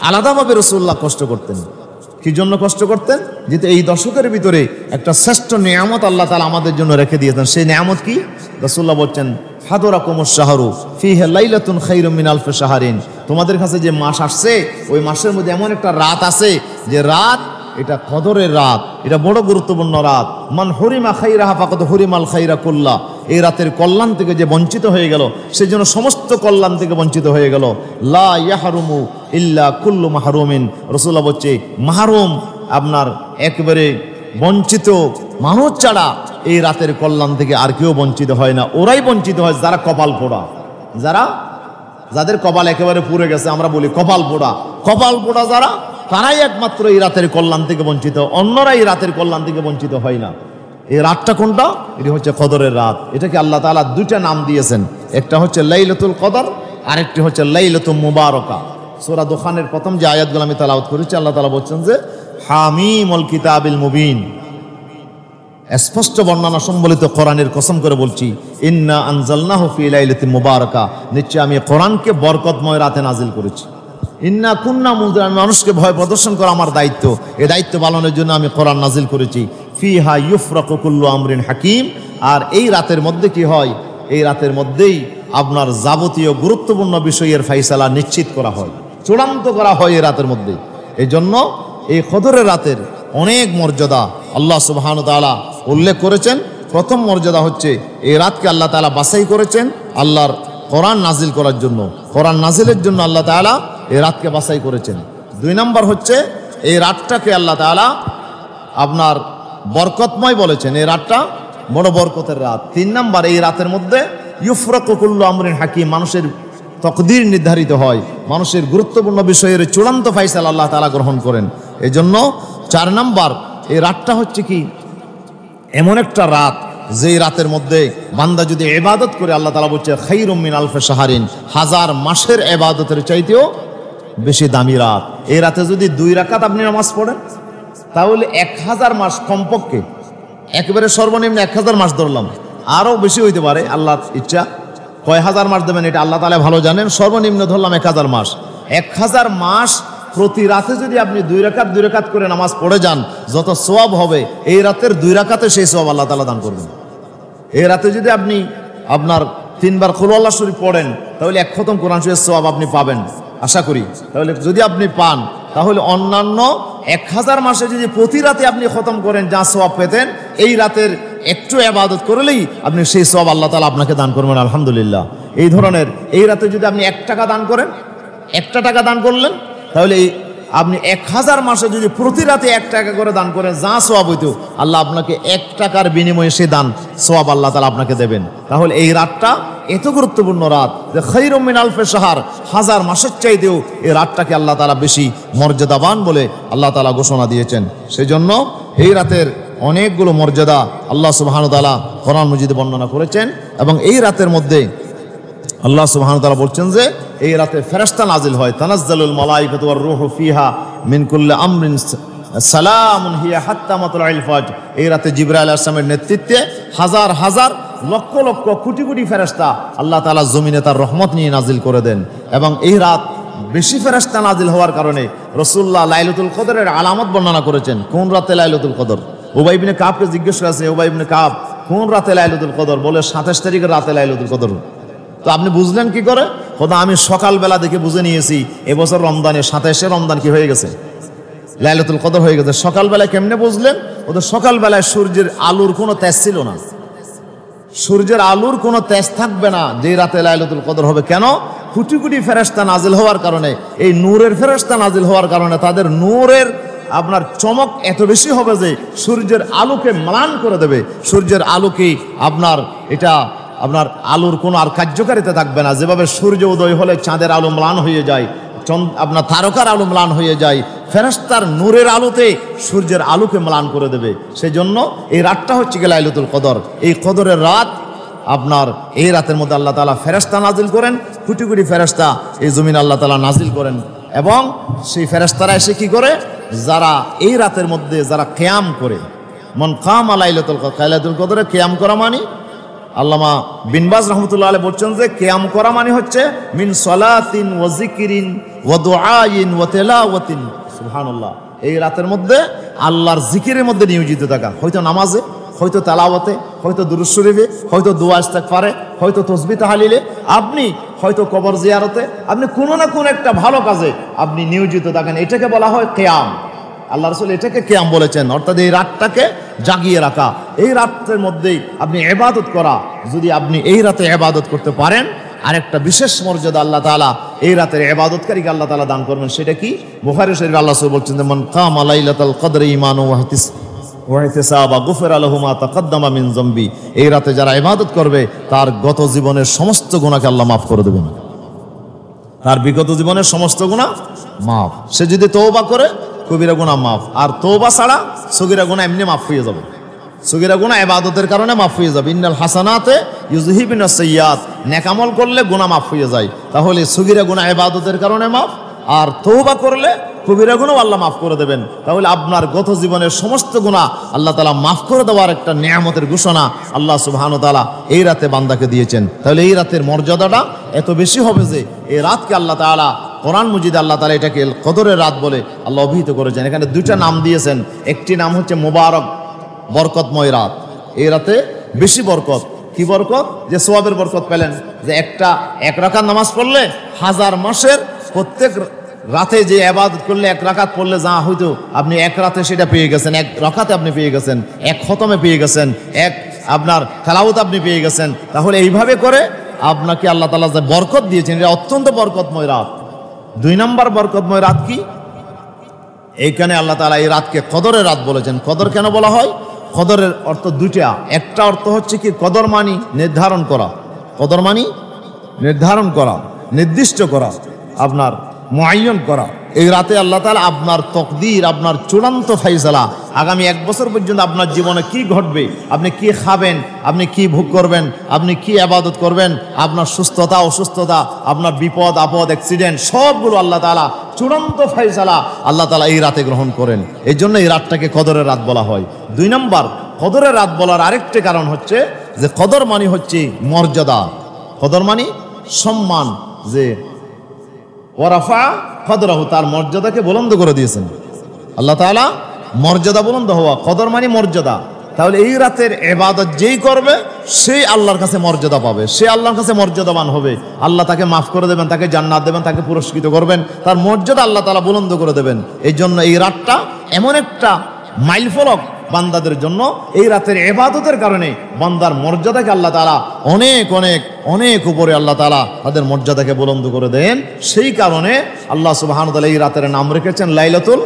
আলাদাভাবে রাসূলুল্লাহ কষ্ট করতেন। কি জন্য কষ্ট করতেন? যেহেতু এই দশকের ভিতরে একটা শ্রেষ্ঠ নিয়ামত আল্লাহ তাআলা আমাদের জন্য রেখে দিয়েছেন। সেই নিয়ামত কি? রাসূলুল্লাহ বলছেন, হাদরাকুমুশ শাহরু ফীহি লাইলাতুন খায়রুম মিন আলফি শাহরিন, তোমাদের কাছে যে মাস আসছে ওই মাসের মধ্যে এমন একটা রাত আছে যে রাত, এটা কদরের রাত, এটা বড় গুরুত্বপূর্ণ রাত। মান হুরিমা খাইরাহা ফাকাদ হুরিমাল খাইরা কুল্লা, এই রাতের কল্যাণ থেকে যে বঞ্চিত হয়ে গেল সেই জন্য সমস্ত কল্যাণ থেকে বঞ্চিত হয়ে গেল। লা ইয়াহরুমু ইল্লা কুল্লু মাহরুমিন, রাসূলুল্লাহ বলছে মাহরুম আপনার একেবারে বঞ্চিত মানুষ ছাড়া এই রাতের কল্যাণ থেকে আর কেউ বঞ্চিত হয় না। ওরাই বঞ্চিত হয় যারা কপাল পোড়া, যাদের কপাল একেবারে পুড়ে গেছে, আমরা বলি কপাল পোড়া যারা, তারাই একমাত্র এই রাতের কল্যাণ থেকে বঞ্চিত, অন্যরা এই রাতের কল্যাণ থেকে বঞ্চিত হয় না। এই রাতটা কোনটা? এটি হচ্ছে কদরের রাত। এটাকে আল্লাহ তাআলা দুইটা নাম দিয়েছেন, একটা হচ্ছে লাইলাতুল কদর, আরেকটি হচ্ছে লাইলাতুল মুবারাকা। সূরা দুখানের প্রথম যে আয়াতগুলো আমি তেলাওয়াত করেছি, আল্লাহ তাআলা বলছেন যে হামিমুল কিতাবিল মুবিন, স্পষ্ট বর্ণনা সম্বলিত কোরআনের কসম করে বলছি, ইন্না আনজালনাহু ফি লাইলাতিন মুবারাকা, নিশ্চয় আমি কোরআনকে বরকতময় রাতে নাজিল করেছি। ইন্না কুন্না মুনজিরিন, মানুষকে ভয় প্রদর্শন করা আমার দায়িত্ব, এই দায়িত্ব পালনের জন্য আমি কোরআন নাজিল করেছি। ফিহা ইউফরাকু কুল্লু আমরিন হাকিম, আর এই রাতের মধ্যে কি হয়? এই রাতের মধ্যেই আপনার যাবতীয় গুরুত্বপূর্ণ বিষয়ের ফাইসালা নিশ্চিত করা হয়, চূড়ান্ত করা হয় এই রাতের মধ্যে। এই জন্য এই কদরের রাতের অনেক মর্যাদা আল্লাহ সুবহানাহু ওয়া তাআলা উল্লেখ করেছেন। প্রথম মর্যাদা হচ্ছে এই রাতকে আল্লাহ তাআলা বাছাই করেছেন আল্লাহর কোরআন নাজিল করার জন্য, কোরআন নাজিলের জন্য আল্লাহ তাআলা এই রাতকে বাছাই করেছেন। 2 নম্বর হচ্ছে এই রাতটাকে আল্লাহ তাআলা আপনার বরকতময় বলেছেন, এই রাতটা বড় বরকতের রাত। 3 নম্বর, এই রাতের মধ্যে ইউফরাকু কুল্লু আমরিন হাকিম, মানুষের তকদির নির্ধারিত হয়, মানুষের গুরুত্বপূর্ণ বিষয়ের চূড়ান্ত ফায়সালা আল্লাহ তাআলা গ্রহণ করেন। এই জন্য 4 নম্বর, এই রাতটা হচ্ছে কি এমন একটা রাত, যেই রাতের মধ্যে বান্দা যদি ইবাদত করে, আল্লাহ তাআলা বলছে খায়রুম মিন আলফি শাহরিন, 1000 মাসের ইবাদতের চাইতেও বেশি দামি রাত। এই রাতে যদি 2 রাকাত আপনি নামাজ পড়েন, তাহলে 1000 মাস কমপক্ষে, একেবারে সর্বনিম্ন 1000 মাস ধরলাম, আরও বেশি হইতে পারে আল্লাহর ইচ্ছা। কয় হাজার মাস দেবেন এটা আল্লাহ তাআলা ভালো জানেন, সর্বনিম্ন ধরলাম 1000 মাস। 1000 মাস প্রতি রাতে যদি আপনি 2 রাকাত করে নামাজ পড়ে যান, যত সওয়াব হবে এই রাতের 2 রাকাতে সেই সওয়াব আল্লাহ তাআলা দান করবেন। এই রাতে যদি আপনি আপনার 3 বার কুল আল্লাহ শরীফ পড়েন, তাহলে 1 খতম কোরআন শরীফের সওয়াব আপনি পাবেন আশা করি। তাহলে যদি আপনি পান, তাহলে অন্যান্য 1000 মাসে যদি প্রতি রাতে আপনি খতম করেন যা সওয়াব পেতেন, এই রাতের একটু ইবাদত করলেই আপনি সেই সওয়াব আল্লাহ তাআলা আপনাকে দান করবেন। আলহামদুলিল্লাহ। এই ধরনের এই রাতে যদি আপনি 1 টাকা দান করেন, 1 টাকা দান করলেন, তাহলে আপনি 1000 মাসে যদি প্রতি রাতে 1 টাকা করে দান করেন, যা সওয়াব হইতো আল্লাহ আপনাকে 1 টাকার বিনিময়ে সে দান সওয়াব আল্লাহ তাআলা আপনাকে দেবেন। তাহলে এই রাতটা এত গুরুত্বপূর্ণ রাত যে খায়রুম মিন আলফি শাহর, 1000 মাসের চাইতেও এই রাতটাকে আল্লাহ তাআলা বেশি মর্যাদাবান বলে আল্লাহ তাআলা ঘোষণা দিয়েছেন। সেজন্য এই রাতের অনেকগুলো মর্যাদা আল্লাহ সুবহানাহু ওয়া তাআলা কোরআন মাজিদে বর্ণনা করেছেন। এবং এই রাতের মধ্যে আল্লাহ সুবহানাহু ওয়া তাআলা বলছেন যে এই রাতে ফেরেশতা নাজিল হয়, তানাজ্জালুল মালায়েকাতু ওয়ার রূহু ফিহা মিন কুল্লি আমরিন সালামুন হিয়া হাত্তা মাতলাইল ফাজর। এই রাতে জিবরাইল আলাইহিস সালামের নেতৃত্বে হাজার হাজার লক্ষ লক্ষ কোটি কোটি ফেরেশতা আল্লাহ তাআলা জমিনে তার রহমত নিয়ে নাজিল করে দেন। এবং এই রাত বেশি ফেরেশতা নাজিল হওয়ার কারণে রাসূলুল্লাহ লাইলাতুল কদরের আলামত বর্ণনা করেছেন। কোন রাতে লাইলাতুল কদর? উবাই ইবনে কাবকে জিজ্ঞেস করেছে, উবাই ইবনে কাব কোন রাতে লাইলাতুল কদর? বলে 27 তারিখের রাতে লাইলাতুল কদর। তো আপনি বুঝলেন কি করে? খোদা আমি সকালবেলা দেখে বুঝে নিয়েছি এবছর রমজানে 27শে রমজান কি হয়ে গেছে, লাইলাতুল কদর হয়ে গেছে। সকালবেলায় কেমনে বুঝলেন? ওদের সকালবেলায় সূর্যের আলোর কোনো তেজ ছিল না, সূর্যের আলোর কোনো তেজ থাকবে না যে রাতে লাইলাতুল কদর হবে। কেন? কোটি কোটি ফেরেশতা নাজিল হওয়ার কারণে, এই নূরের ফেরেশতা নাজিল হওয়ার কারণে তাদের নূরের আপনার চমক এত বেশি হবে যে সূর্যের আলোকে ম্লান করে দেবে। সূর্যের আলোকে আপনার এটা আপনার আলোর কোনো আর কার্যকারিতা থাকবে না। যেভাবে সূর্য উদয় হলে চাঁদের আলো ম্লান হয়ে যায়, আপনার তারকার আলো ম্লান হয়ে যায়, ফেরেশতার নূরের আলোতে সূর্যের আলোকে ম্লান করে দেবে। সেই জন্য এই রাতটা হচ্ছে কি লাইলাতুল কদর। এই কদরের রাত আপনার এই রাতের মধ্যে আল্লাহ তাআলা ফেরেশতা নাজিল করেন, কোটি কোটি ফেরেশতা এই জমিন আল্লাহ তাআলা নাজিল করেন। এবং সেই ফেরেশতারা এসে কি করে? যারা এই রাতের মধ্যে যারা কিয়াম করে, মান কামা লাইলাতুল কদর, লাইলাতুল কদরে কিয়াম করা মানে আল্লামা বিন বাজ রাহমাতুল্লাহ আলাইহি বলছেন যে কিয়াম করা মানে হচ্ছে মিন সালাতিন ওয়া যিকরিন ওয়া দুআইন ওয়া তিলাওয়াতিন। সুবহানাল্লাহ। এই রাতের মধ্যে আল্লাহর জিকিরের মধ্যে নিয়োজিত থাকা, হয়তো নামাজে, হয়তো তেলাওয়াতে, হয়তো দুরূদ শরীফে, হয়তো দোয়া ইস্তেগফারে, হয়তো তাসবিহ তাহলিলে, আপনি হয়তো কবর জিয়ারতে, আপনি কোনো না কোনো একটা ভালো কাজে আপনি নিয়োজিত থাকেন। এটাকে বলা হয় কিয়াম। আল্লাহ রাসূল এটাকে কিয়াম বলেছেন, অর্থাৎ এই রাতটাকে জাগিয়ে রাখা, এই রাতের মধ্যেই আপনি ইবাদত করা। যদি আপনি এই রাতে ইবাদত করতে পারেন, আরেকটা বিশেষ মর্যাদা আল্লাহ তাআলা এই রাতের ইবাদতকারীকে আল্লাহ তাআলা দান করবেন। সেটা কি? বুখারী শরীফে আল্লাহ রাসূল বলছেন যে মান কামা লাইলাতাল কদরি ঈমানান ওয়া ইহতিসাবা গুফিরা লাহু মা তাকাদ্দামা মিন যামবি। এই রাতে যারা ইবাদত করবে তার গত জীবনের সমস্ত গুনাহকে আল্লাহ মাফ করে দেবেন, তার বিগত জীবনের সমস্ত গুনাহ মাফ। সে যদি তওবা করে কবিরা গুনাহ মাফ, আর তওবা ছাড়া সগীরা গুনাহ এমনি মাফ হয়ে যাবে। সগীরা গুনাহ ইবাদতের কারণে মাফ হয়ে যাবে। ইন্নাল হাসানাতে ইউযহিবুনাস সাইয়্যাত, নেক আমল করলে গুনাহ মাফ হয়ে যায়। তাহলে সগীরা গুনাহ ইবাদতের কারণে মাফ, আর তওবা করলে কবিরা গুনাহ আল্লাহ মাফ করে দেবেন। তাহলে আপনার গত জীবনের সমস্ত গুনাহ আল্লাহ তাআলা মাফ করে দেওয়ার একটা নিয়ামতের ঘোষণা আল্লাহ সুবহানাহু ওয়া তাআলা এই রাতে বান্দাকে দিয়েছেন। তাহলে এই রাতের মর্যাদাটা এত বেশি হবে যে এই রাতকে আল্লাহ তাআলা কোরআন মাজিদে আল্লাহ তাআলা এটাকে কদরের রাত বলে আল্লাহ অভিহিত করেছেন। এখানে 2টা নাম দিয়েছেন। একটি নাম হচ্ছে মুবারক, বরকতময় রাত। এই রাতে বেশি বরকত। কি বরকত? যে সওয়াবের বরকত পেলেন, যে এক রাকাত নামাজ পড়লে 1000 মাসের প্রত্যেক রাতে যে ইবাদত করলে 1 রাকাত পড়লে যা হইতো আপনি 1 রাতে সেটা পেয়ে গেছেন, 1 রাকাতে আপনি পেয়ে গেছেন, 1 খতমে পেয়ে গেছেন, 1 আপনার তেলাওয়াত আপনি পেয়ে গেছেন। তাহলে এইভাবে করে আপনাকে আল্লাহ তাআলা যে বরকত দিয়েছেন, এটা অত্যন্ত বরকতময় রাত। 2 নম্বর বরকতময় রাত কি? এইখানে আল্লাহ তাআলা এই রাতকে কদরের রাত বলেছেন। কদর কেন বলা হয়? কদরের অর্থ দুইটা। একটা অর্থ হচ্ছে কি কদর মানি নির্ধারণ করা, কদর মানি নির্ধারণ করা, নির্দিষ্ট করা, আপনার মুআয়্যান করা। এই রাতে আল্লাহ তাআলা আপনার তকদির, আপনার চূড়ান্ত ফাইসালা, আগামী 1 বছর পর্যন্ত আপনার জীবনে কি ঘটবে, আপনি কি খাবেন, আপনি কি ভোগ করবেন, আপনি কি ইবাদত করবেন, আপনার সুস্থতা অসুস্থতা, আপনার বিপদ আপদ অ্যাক্সিডেন্ট, সবগুলো আল্লাহ তাআলা চূড়ান্ত ফাইসালা আল্লাহ তাআলা এই রাতে গ্রহণ করেন। এই জন্য এই রাতটাকে কদরের রাত বলা হয়। 2 নম্বর, কদরের রাত বলার আরেকটি কারণ হচ্ছে যে কদর মানি হচ্ছে মর্যাদা, কদর মানি সম্মান, যে ওয়ারাফা কদরাহু, তার মর্যাদাকে বুলন্দ করে দিয়েছেন আল্লাহ তাআলা। মর্যাদা বুলন্দ হওয়া, কদর মানে মর্যাদা। তাহলে এই রাতের ইবাদত যেই করবে সেই আল্লাহর কাছে মর্যাদা পাবে, সে আল্লাহর কাছে মর্যাদাবান হবে। আল্লাহ তাকে মাফ করে দেবেন, তাকে জান্নাত দেবেন, তাকে পুরস্কৃত করবেন, তার মর্যাদা আল্লাহ তাআলা বুলন্দ করে দেবেন। এই জন্য এই রাতটা এমন একটা মাইলফলক বান্দাদের জন্য। এই রাতের ইবাদতের কারণে বান্দার মর্যাদাকে আল্লাহ তাআলা অনেক অনেক অনেক উপরে আল্লাহ তাআলা তাদের মর্যাদাকে বুলন্দ করে দেন। সেই কারণে আল্লাহ সুবহানাহু ওয়া তাআলা এই রাতের নাম রেখেছেন লাইলাতুল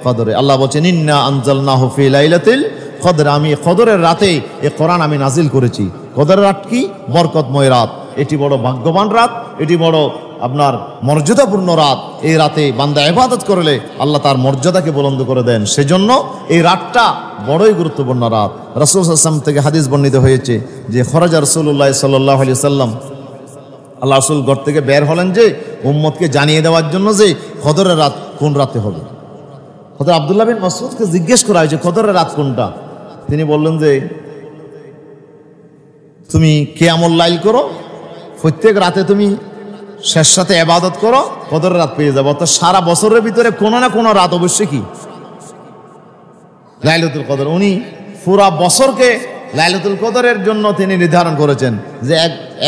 কদর। আল্লাহ বলেছেন ইন্না আনজালনাহু ফি লাইলাতিল কদর, আমি কদরের রাতে এই কোরআন আমি নাজিল করেছি। কদরের রাত কি? বরকতময় রাত। এটি বড় ভাগ্যবান রাত, এটি বড় আপনার মর্যাদাপূর্ণ রাত। এই রাতে বান্দা ইবাদত করলে আল্লাহ তার মর্যাদাকে বুলন্দ করে দেন। সেজন্য এই রাতটা বড়ই গুরুত্বপূর্ণ রাত। রাসূল সাল্লাল্লাহু আলাইহি ওয়াসাল্লাম থেকে হাদিস বর্ণিত হয়েছে যে খরাজা রাসূলুল্লাহ সাল্লাল্লাহু আলাইহি ওয়াসাল্লাম, আল্লাহ রাসূল ঘর থেকে বের হলেন যে উম্মতকে জানিয়ে দেওয়ার জন্য যে কদরের রাত কোন রাতে হবে। হযরত আব্দুল্লাহ বিন মাসউদকে জিজ্ঞেস করা হয়েছে কদরের রাত কোনটা। তিনি বললেন যে তুমি কিয়ামুল লাইল করো, প্রত্যেক রাতে তুমি শেষ সাথে ইবাদত করো, কদরের রাত পেয়ে যাবে। অর্থাৎ সারা বছরের ভিতরে কোনো না কোনো রাত অবশ্যই কি লাইলাতুল কদর। উনি পুরা বছরকে লাইলাতুল কদরের জন্য তিনি নির্ধারণ করেছেন যে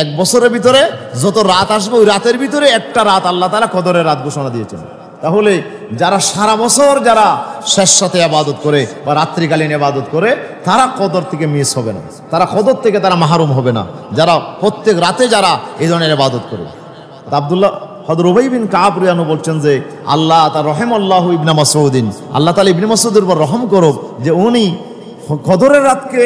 এক বছরের ভিতরে যত রাত আসবে ওই রাতের ভিতরে একটা রাত আল্লাহ তাআলা কদরের রাত ঘোষণা দিয়েছেন। তাহলে যারা সারা বছর যারা শেষ সাথে ইবাদত করে বা রাত্রিকালীন ইবাদত করে তারা কদর থেকে মিস হবে না, তারা কদর থেকে তারা মাহরুম হবে না, যারা প্রত্যেক রাতে যারা এই ধরনের ইবাদত করে। আব্দুল্লাহ হযরত উবাই বিন কাব রাদিয়াল্লাহু আনহু বলছেন যে আল্লাহ তা রহিমাল্লাহু ইবনে মাসউদিন, আল্লাহ তাআলা ইবনে মাসউদের উপর রহম করুক যে উনি কদরের রাতকে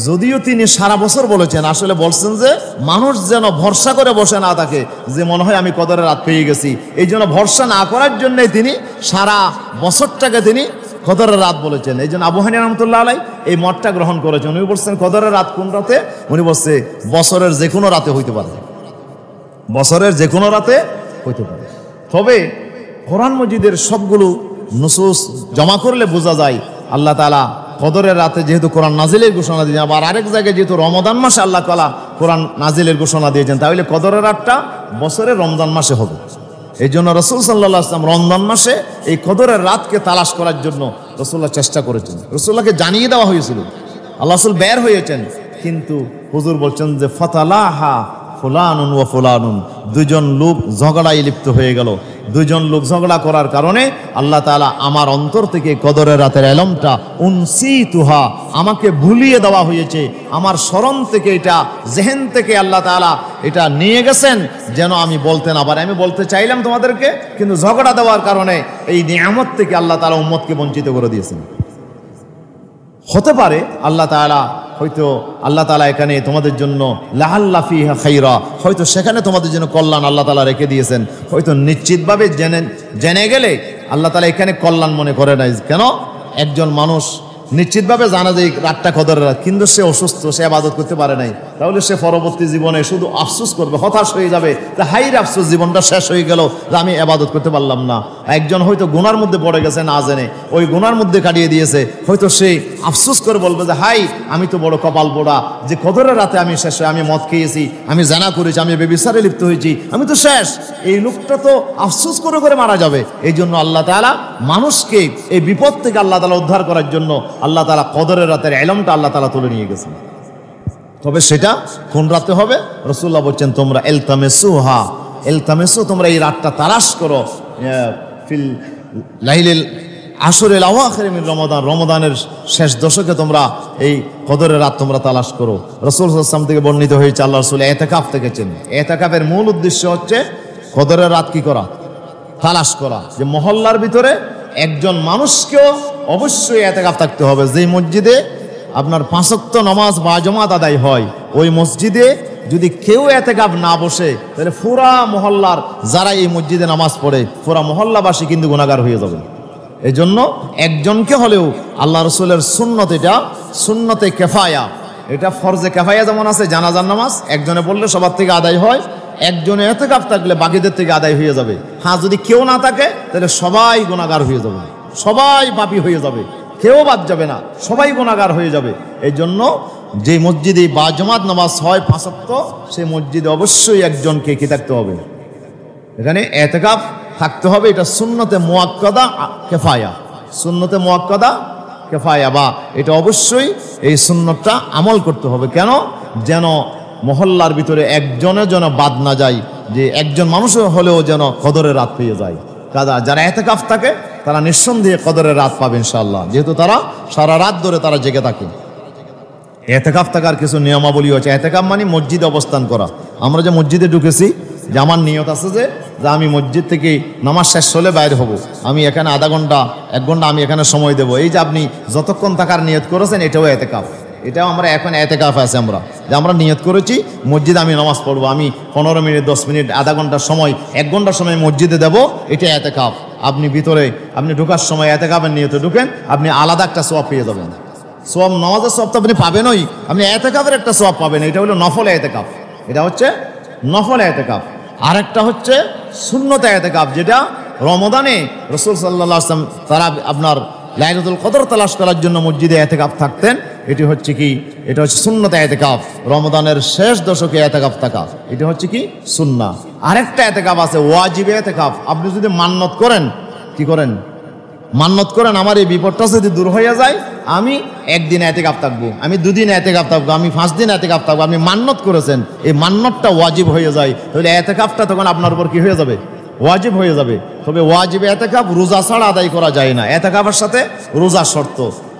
যদিও তিনি সারা বছর বলেছেন, আসলে বলছেন যে মানুষ যেন ভরসা করে বসে না থাকে যে মনে হয় আমি কদরের রাত পেয়ে গেছি। এই জন্য ভরসা না করার জন্যে তিনি সারা বছরটাকে তিনি কদরের রাত বলেছেন। এই জন্য আবু হানিফা রাহমাতুল্লাহ আলাইহি এই মতটা গ্রহণ করেছেন। উনি বলছেন কদরের রাত কোন রাতে? উনি বলছে বছরের যে কোনো রাতে হইতে পারে, বছরের যে কোনো রাতে হইতে পারে। তবে কোরআন মজিদের সবগুলো নুসুস জমা করলে বোঝা যায় আল্লাহ তাআলা কদরের রাতে যেহেতু কোরআন নাজিলের ঘোষণা দিয়েছেন, আবার আরেক জায়গায় যেহেতু রমাদান মাসে আল্লাহ তাআলা কোরআন নাজিলের ঘোষণা দিয়েছেন, তাহলে কদরের রাতটা বছরের রমজান মাসে হবে। এই জন্য রাসূল সাল্লাল্লাহু আলাইহি ওয়াসাল্লাম রমজান মাসে এই কদরের রাতকে তালাশ করার জন্য রাসূলুল্লাহ চেষ্টা করেছেন। রাসূলুল্লাহকে জানিয়ে দেওয়া হয়েছিল, আল্লাহ রাসূল বের হয়েছেন, কিন্তু হুজুর বলছেন যে ফাতালাহা ফুলানুন ওয়া ফুলানুন, দুইজন লোক ঝগড়ায় লিপ্ত হয়ে গেল। দুইজন লোক ঝগড়া করার কারণে আল্লাহ তাআলা আমার অন্তর থেকে কদরের রাতের এলমটা উনসিতুহা, আমাকে ভুলিয়ে দেওয়া হয়েছে, আমার স্মরণ থেকে এটা জেহেন থেকে আল্লাহ তাআলা এটা নিয়ে গেছেন যেন আমি বলতে না পারি। আমি বলতে চাইলাম তোমাদেরকে, কিন্তু ঝগড়া দেওয়ার কারণে এই নিয়ামত থেকে আল্লাহ তাআলা উম্মতকে বঞ্চিত করে দিয়েছেন। হতে পারে আল্লাহ তাআলা হয়তো আল্লাহ তাআলা এখানে তোমাদের জন্য লাআল্লা ফিহা খাইরা, হয়তো সেখানে তোমাদের জন্য কল্যাণ আল্লাহ তাআলা রেখে দিয়েছেন। হয়তো নিশ্চিতভাবে জেনে গেলে আল্লাহ তাআলা এখানে কল্যাণ মনে করে নাই। কেন? একজন মানুষ নিশ্চিতভাবে জানা যে রাতটা কদরের রাত, কিন্তু সে অসুস্থ, সে ইবাদত করতে পারে নাই, তাহলে সে পরবর্তী জীবনে শুধু আফসোস করবে, হতাশ হয়ে যাবে যে হাইরে আফসোস, জীবনটা শেষ হয়ে গেল, যে আমি ইবাদত করতে পারলাম না। একজন হয়তো গুনার মধ্যে পড়ে গেছে না জেনে, ওই গুনার মধ্যে কাটিয়ে দিয়েছে, হয়তো সে আফসোস করে বলবে যে হাই আমি তো বড় কপাল পোড়া, যে কদরের রাতে আমি শেষ, আমি মদ খেয়েছি, আমি জানা করেছি, আমি ব্যভিচারে লিপ্ত হয়েছি, আমি তো শেষ। এই লোকটা তো আফসোস করে করে মারা যাবে। এই জন্য আল্লাহ তাআলা মানুষকে এই বিপদ থেকে আল্লাহ তাআলা উদ্ধার করার জন্য আল্লাহ তাআলা কদরের রাতের ইলমটা আল্লাহ তাআলা তুলে নিয়ে গেছেন। তবে সেটা কোন রাতে হবে? রাসূলুল্লাহ বলছেন তোমরা এলতামিসু, তোমরা এই রাতটা তালাশ করো, ফিল লাইলিল আশরেল আওয়াখির মিন রমাদান, রমাদানের শেষ দশকে তোমরা এই কদরের রাত তোমরা তালাশ করো। রাসূল সাল্লাল্লাহু আলাইহি ওয়াসাল্লাম থেকে বর্ণিত হয়েছে আল্লাহ রাসূল ইতিকাফ থেকেছেন। ইতিকাফের মূল উদ্দেশ্য হচ্ছে কদরের রাত কি করা, তালাশ করা। যে মহল্লার ভিতরে একজন মানুষকেও অবশ্যই ইতিকাফ থাকতে হবে। যে মসজিদে আপনার 5 ওয়াক্ত নামাজ বা জামাত আদায় হয়, ওই মসজিদে যদি কেউ ইতিকাফ না বসে, তাহলে পুরা মহল্লার যারা এই মসজিদে নামাজ পড়ে পুরা মহল্লাবাসী কিন্তু গুনাহগার হয়ে যাবে। এই জন্য একজনকে হলেও আল্লাহ রসুলের সুন্নত, এটা সুন্নতে কেফায়া, এটা ফরজে কেফায়া যেমন আছে জানাজার নামাজ একজনে পড়লে সবার থেকে আদায় হয়, একজনে ইতিকাফ থাকলে বাকিদের থেকে আদায় হয়ে যাবে। হ্যাঁ, যদি কেউ না থাকে তাহলে সবাই গুনাহগার হয়ে যাবে, সবাই পাপী হয়ে যাবে, কেউ বাদ যাবে না, সবাই গুনাহগার হয়ে যাবে। এই জন্য যে মসজিদে বা জামাত নামাজ হয় 5 ওয়াক্ত, সেই মসজিদে অবশ্যই একজনকে কি থাকতে হবে, এখানে ইতিকাফ থাকতে হবে। এটা সুন্নতে মুআক্কাদা কিফায়া, সুন্নতে মুআক্কাদা কিফায়া, বা এটা অবশ্যই এই সুন্নতটা আমল করতে হবে। কেন? যেন মহল্লার ভিতরে একজনে যেন বাদ না যায়, যে একজন মানুষ হলেও যেন কদরের রাত পেয়ে যায়। কাজা যারা ইতিকাফ থাকে তারা নিঃসন্দেহে কদরের রাত পাবে ইনশাআল্লাহ, যেহেতু তারা সারা রাত ধরে তারা জেগে থাকে। ইতিকাফ থাকার কিছু নিয়মাবলী আছে। ইতিকাফ মানে মসজিদে অবস্থান করা। আমরা যে মসজিদে ঢুকেছি, যে আমার নিয়ত আছে যে আমি মসজিদ থেকে নামাজ শেষ হলে বাইরে হব, আমি এখানে আধা ঘন্টা 1 ঘন্টা আমি এখানে সময় দেব, এই যে আপনি যতক্ষণ থাকার নিয়ত করেছেন, এটাও ইতিকাফ। এটাও আমরা এখন ইতিকাফ আছে, আমরা যে আমরা নিয়ত করেছি মসজিদে আমি নামাজ পড়বো, আমি 15 মিনিট 10 মিনিট আধা ঘন্টার সময় 1 ঘন্টার সময় মসজিদে দেব, এটা ইতিকাফ। আপনি ভিতরে আপনি ঢোকার সময় ইতিকাফের নিয়তে ঢুকেন, আপনি আলাদা একটা সওয়াব পেয়ে যাবেন। সওয়াব, নামাজের সওয়াব তো আপনি পাবেনই, আপনি ইতিকাফের একটা সওয়াব পাবেন। এটা হলো নফল ইতিকাফ, এটা হচ্ছে নফল ইতিকাফ। আরেকটা হচ্ছে সুন্নত ইতিকাফ, যেটা রমাদানে রাসূল সাল্লাল্লাহু আলাইহি ওয়াসাল্লাম তারা আপনার লাইলাতুল কদর তালাশ করার জন্য মসজিদে ইতিকাফ থাকতেন। এটি হচ্ছে কি, এটা হচ্ছে সুন্নত ইতিকাফ, রমাদানের শেষ দশকে ইতিকাফ থাকা, এটা হচ্ছে কি সুন্নাহ। আরেকটা ইতিকাফ আছে ওয়াজিব ইতিকাফ। আপনি যদি মান্নত করেন, কি করেন, মান্নত করেন আমার এই বিপদটা যদি দূর হয়ে যায়, আমি 1 দিন ইতিকাফ থাকবো, আমি 2 দিন ইতিকাফ থাকবো, আমি 5 দিন ইতিকাফ থাকবো, আপনি মান্নত করেছেন, এই মান্নতটা ওয়াজিব হয়ে যায়, তাহলে ইতিকাফটা তখন আপনার উপর কি হয়ে যাবে, ওয়াজিব হয়ে যাবে। তবে ওয়াজিব ইতিকাফ রোজা ছাড়া আদায় করা যায় না, ইতিকাফের সাথে রোজা শর্ত।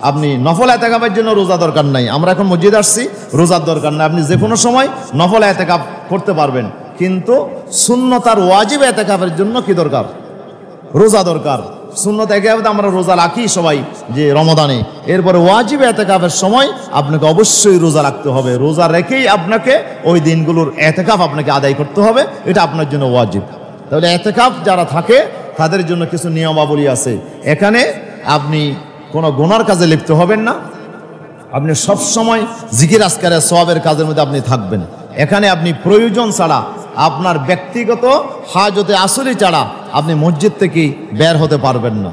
আপনি নফল ইতিকাফের জন্য রোজা দরকার নাই, আমরা এখন মসজিদে আসছি, রোজার দরকার নাই, আপনি যে কোনো সময় নফল ইতিকাফ করতে পারবেন। কিন্তু সুন্নত আর ওয়াজিব ইতিকাফের জন্য কি দরকার, রোজা দরকার। সুন্নত ইতিকাফে আমরা রোজা রাখি সবাই যে রমাদানে, এরপরে ওয়াজিব ইতিকাফের সময় আপনাকে অবশ্যই রোজা রাখতে হবে, রোজা রেখেই আপনাকে ওই দিনগুলোর ইতিকাফ আপনাকে আদায় করতে হবে, এটা আপনার জন্য ওয়াজিব। তাহলে ইতিকাফ যারা থাকে তাদের জন্য কিছু নিয়মাবলী আছে। এখানে আপনি কোনো গুনার কাজে লিপ্ত হবেন না, আপনি সব সময় জিকির আজকারের সওয়াবের কাজের মধ্যে আপনি থাকবেন। এখানে আপনি প্রয়োজন ছাড়া, আপনার ব্যক্তিগত হাজতে আসলি ছাড়া আপনি মসজিদ থেকে বের হতে পারবেন না।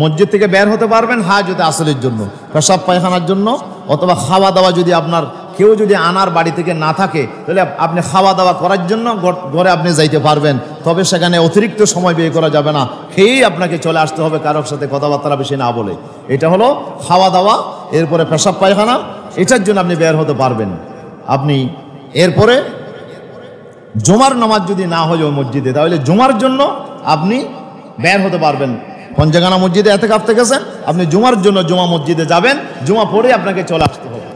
মসজিদ থেকে বের হতে পারবেন হাজতে আসলির জন্য, পেশাব পায়খানার জন্য, অথবা খাওয়া দাওয়া যদি আপনার কেউ যদি আনার বাড়ি থেকে না থাকে, তাহলে আপনি খাওয়া দাওয়া করার জন্য ঘরে আপনি যাইতে পারবেন। তবে সেখানে অতিরিক্ত সময় ব্যয় করা যাবে না, খেয়েই আপনাকে চলে আসতে হবে, কারোর সাথে কথাবার্তা বেশি না বলে। এটা হলো খাওয়া দাওয়া, এরপরে পেশাব পায়খানা, এটার জন্য আপনি বের হতে পারবেন। আপনি এরপরে জুমার নামাজ যদি না হয় ওই মসজিদে, তাহলে জুমার জন্য আপনি বের হতে পারবেন। পঞ্চগানা মসজিদে ইতিকাফ থেকেছেন, আপনি জুমার জন্য জুমা মসজিদে যাবেন, জুমা পড়ে আপনাকে চলে আসতে হবে।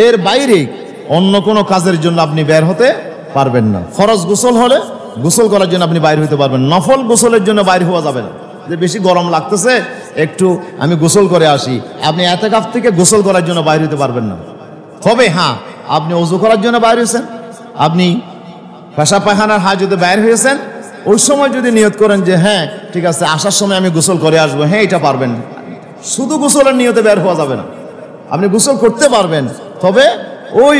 এর বাইরে অন্য কোনো কাজের জন্য আপনি বের হতে পারবেন না। ফরজ গোসল হলে গোসল করার জন্য আপনি বাইরে হতে পারবেন, নফল গোসলের জন্য বাইরে হওয়া যাবে না। যে বেশি গরম লাগতেছে, একটু আমি গোসল করে আসি, আপনি ইতিকাফ থেকে গোসল করার জন্য বাইরে হতে পারবেন না। তবে হ্যাঁ, আপনি ওযু করার জন্য বাইরে হয়েছেন, আপনি পেশাব পায়খানার হাজতে বাইর হয়েছেন, ওই সময় যদি নিয়ত করেন যে হ্যাঁ ঠিক আছে আসার সময় আমি গোসল করে আসবো, হ্যাঁ এটা পারবেন। শুধু গোসলের নিয়তে বের হওয়া যাবে না, আপনি গোসল করতে পারবেন, তবে ওই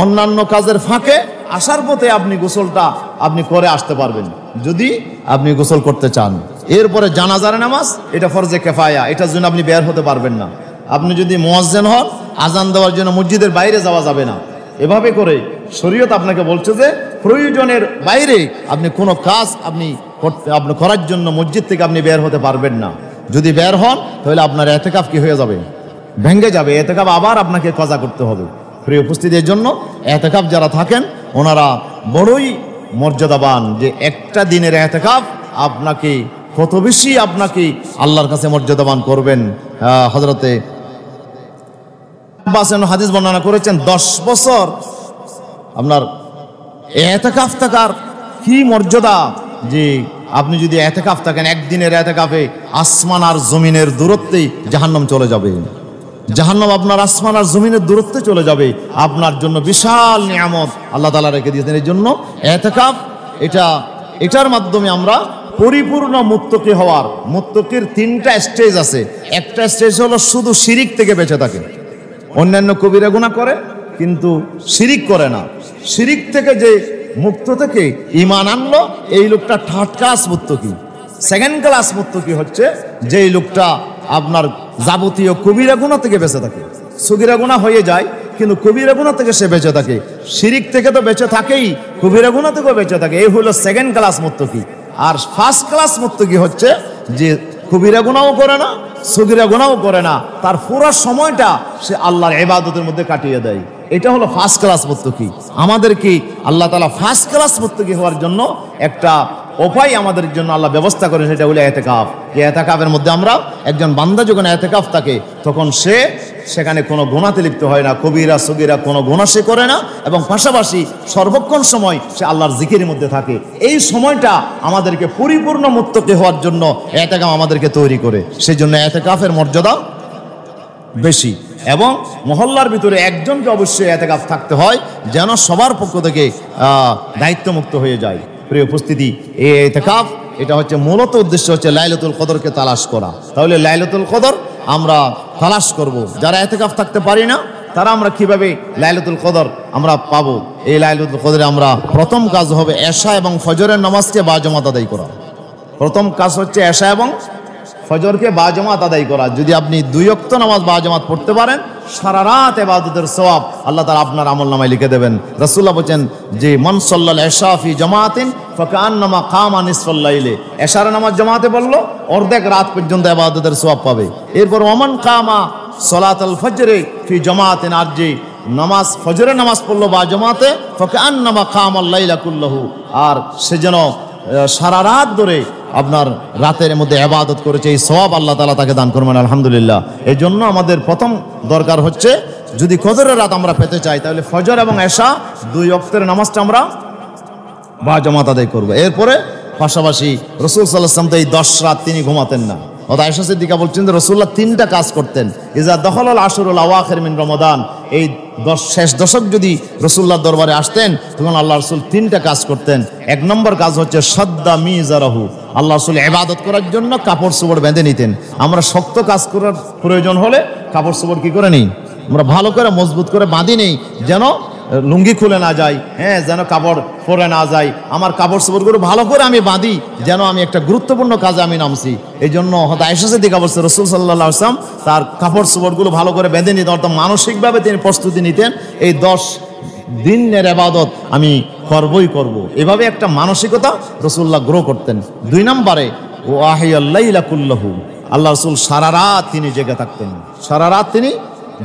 অন্যান্য কাজের ফাঁকে আসার পথে আপনি গোসলটা আপনি করে আসতে পারবেন যদি আপনি গোসল করতে চান। এরপরে জানাজার নামাজ, এটা ফরজে কিফায়া, এটার জন্য আপনি বের হতে পারবেন না। আপনি যদি মুয়াজ্জিন হন, আজান দেওয়ার জন্য মসজিদের বাইরে যাওয়া যাবে না। এভাবে করে শরীয়ত আপনাকে বলছে যে প্রয়োজনের বাইরে আপনি কোনো কাজ আপনি করার জন্য মসজিদ থেকে আপনি বের হতে পারবেন না। যদি বের হন তাহলে আপনার ইতিকাফ কি হয়ে যাবে, ভেঙে যাবে, ইতিকাফ আবার আপনাকে কাজা করতে হবে। প্রিয় উপস্থিতির জন্য ইতিকাফ যারা থাকেন ওনারা বড়ই মর্যাদাবান, যে একটা দিনের ইতিকাফ আপনাকে কত বেশি আপনাকে আল্লাহর কাছে মর্যাদাবান করবেন। হযরতে আব্বাস হাদিস বর্ণনা করেছেন 10 বছর আপনার ইতিকাফ থাকার কি মর্যাদা, যে আপনি যদি ইতিকাফ থাকেন একদিনের ইতিকাফে আসমান আর জমিনের দূরত্বে জাহান্নাম চলে যাবে। জাহান্নাম আপনার আসমান আর জমিনের দূরত্বে চলে যাবে। আপনার জন্য বিশাল নিয়ামত আল্লাহ তাআলা রেখে দিয়েছেন। এই জন্য ইতিকাফ এটার মাধ্যমে আমরা পরিপূর্ণ মুত্তাকি হওয়ার, মুত্তাকির 3টা স্টেজ আছে। একটা স্টেজ হলো শুধু শিরিক থেকে বেঁচে থাকে, অন্যান্য কবিরা গুনাহ করে কিন্তু শিরিক করে না। শিরিক থেকে যে মুক্ত থেকে ঈমান আনলো, এই লোকটা থার্ড ক্লাস মুত্তাকি। সেকেন্ড ক্লাস মুত্তাকি হচ্ছে যেই লোকটা আপনার যাবতীয় কবিরা গুনাহ থেকে বেঁচে থাকে। সগীরা গুনাহ হয়ে যায় কিন্তু কবিরা গুনাহ থেকে সে বেঁচে থাকে। শিরিক থেকে তো বেঁচে থাকেই, কবিরা গুনাহ থেকেও বেঁচে থাকে। এই হলো সেকেন্ড ক্লাস মুত্তাকি। আর ফার্স্ট ক্লাস মুত্তাকি হচ্ছে যে কবিরা গুনাহও করে না, সগীরা গুনাহও করে না, তার পুরো সময়টা সে আল্লাহর ইবাদতের মধ্যে কাটিয়ে দেয়। এটা হলো ফার্স্ট ক্লাস মুত্তাকি। আমাদেরকে আল্লাহ তাআলা ফার্স্ট ক্লাস মুত্তাকি হওয়ার জন্য একটা উপায় আমাদের জন্য আল্লাহ ব্যবস্থা করেন, সেটা হলো ইতিকাফ। এই ইতিকাফের মধ্যে আমরা, একজন বান্দা যখন ইতিকাফ থাকে তখন সে সেখানে কোনো গুনাহতে লিপ্ত হয় না, কবিরা সগীরা কোনো গুনাহ সে করে না, এবং পাশাপাশি সর্বক্ষণ সময় সে আল্লাহর জিকিরের মধ্যে থাকে। এই সময়টা আমাদেরকে পরিপূর্ণ মুত্তাকি হওয়ার জন্য ইতিকাফ আমাদেরকে তৈরি করে। সেই জন্য ইতিকাফের মর্যাদা বেশি। এবং মহল্লার ভিতরে একজনকে অবশ্যই ইতিকাফ থাকতে হয়, যেন সবার পক্ষ থেকে দায়িত্বমুক্ত হয়ে যায়। প্রিয় উপস্থিতি, এই ইতিকাফ এটা হচ্ছে মূলত উদ্দেশ্য হচ্ছে লাইলাতুল কদরকে তালাশ করা। তাহলে লাইলাতুল কদর আমরা তালাশ করব। যারা ইতিকাফ থাকতে পারি না তারা আমরা কিভাবে লাইলাতুল কদর আমরা পাবো? এই লাইলাতুল কদরে আমরা প্রথম কাজ হবে এশা এবং ফজরের নামাজকে বাজামাত আদায় করা। প্রথম কাজ হচ্ছে এশা এবং ফজরকে বাজামাত আদায় করা। যদি আপনি 2 ওয়াক্ত নামাজ বাজামাত পড়তে পারেন, সারা রাত ইবাদতের সওয়াব আল্লাহ তাআলা আপনার আমলনামায় লিখে দেবেন। রাসূলুল্লাহ বলেন যে মান সাল্লাল ইশা ফি জামাতিন ফাকান্নামা কামা নিসফাল লাইলি। এশার নামাজ জামাতে পড়লো অর্ধেক রাত পর্যন্ত ইবাদতের সওয়াব পাবে। এরপর ওমান কামা সালাতুল ফজরে ফি জামাতিন, আর যে নামাজ ফজরের নামাজ পড়লো বা জামাতে ফাকান্নামা কামাল লাইলা কুল্লাহু, আর সে যেন সারা রাত ধরে আপনার রাতের মধ্যে ইবাদত করেছে, এই সওয়াব আল্লাহ তাআলা তাকে দান করবেন। আলহামদুলিল্লাহ। এই জন্য আমাদের প্রথম দরকার হচ্ছে, যদি কদরের রাত আমরা পেতে চাই তাহলে ফজর এবং এশা 2 ওয়াক্তের নামাজটা আমরা বা জামাত আদায় করবো। এরপরে পাশাপাশি রাসূল সাল্লাল্লাহু আলাইহি ওয়াসাল্লাম তো এই 10 রাত তিনি ঘুমাতেন না। আয়েশা সিদ্দিকা বলছেন যে রাসূলুল্লাহ 3টা কাজ করতেন। ইজা দখালাল আশরুল আওয়াখির মিন রমাদান, এই শেষ দশক যদি রাসূলুল্লাহর দরবারে আসতেন তখন আল্লাহ রাসূল 3টা কাজ করতেন। 1 নম্বর কাজ হচ্ছে সাদ্দা মিজারাহু, আল্লাহ রাসূল ইবাদত করার জন্য কাপড় চোপড় বেঁধে নিতেন। আমরা শক্ত কাজ করার প্রয়োজন হলে কাপড় চোপড় কি করে নিই? আমরা ভালো করে মজবুত করে বাঁধি নেই, যেন লুঙ্গি খুলে না যায়, যেন কাপড় পরে না যায়। আমার কাপড় চোপড়গুলো ভালো করে আমি বাঁধি, যেন আমি একটা গুরুত্বপূর্ণ কাজে আমি নামছি। এই জন্য আয়েশা সিদ্দিকা বলছে রাসূল সাল্লাল্লাহু আলাইহি ওয়াসাল্লাম তার কাপড় চোপড়গুলো ভালো করে বেঁধে নিতেন, অর্থাৎ মানসিকভাবে তিনি প্রস্তুতি নিতেন, এই 10 দিনের ইবাদত আমি করবই করব। এভাবে একটা মানসিকতা রাসূলুল্লাহ গ্রো করতেন। 2 নম্বরে ওয়াহিয়াল লাইলা কুল্লাহু, আল্লাহ রাসূল সারা রাত তিনি জেগে থাকতেন। সারা রাত তিনি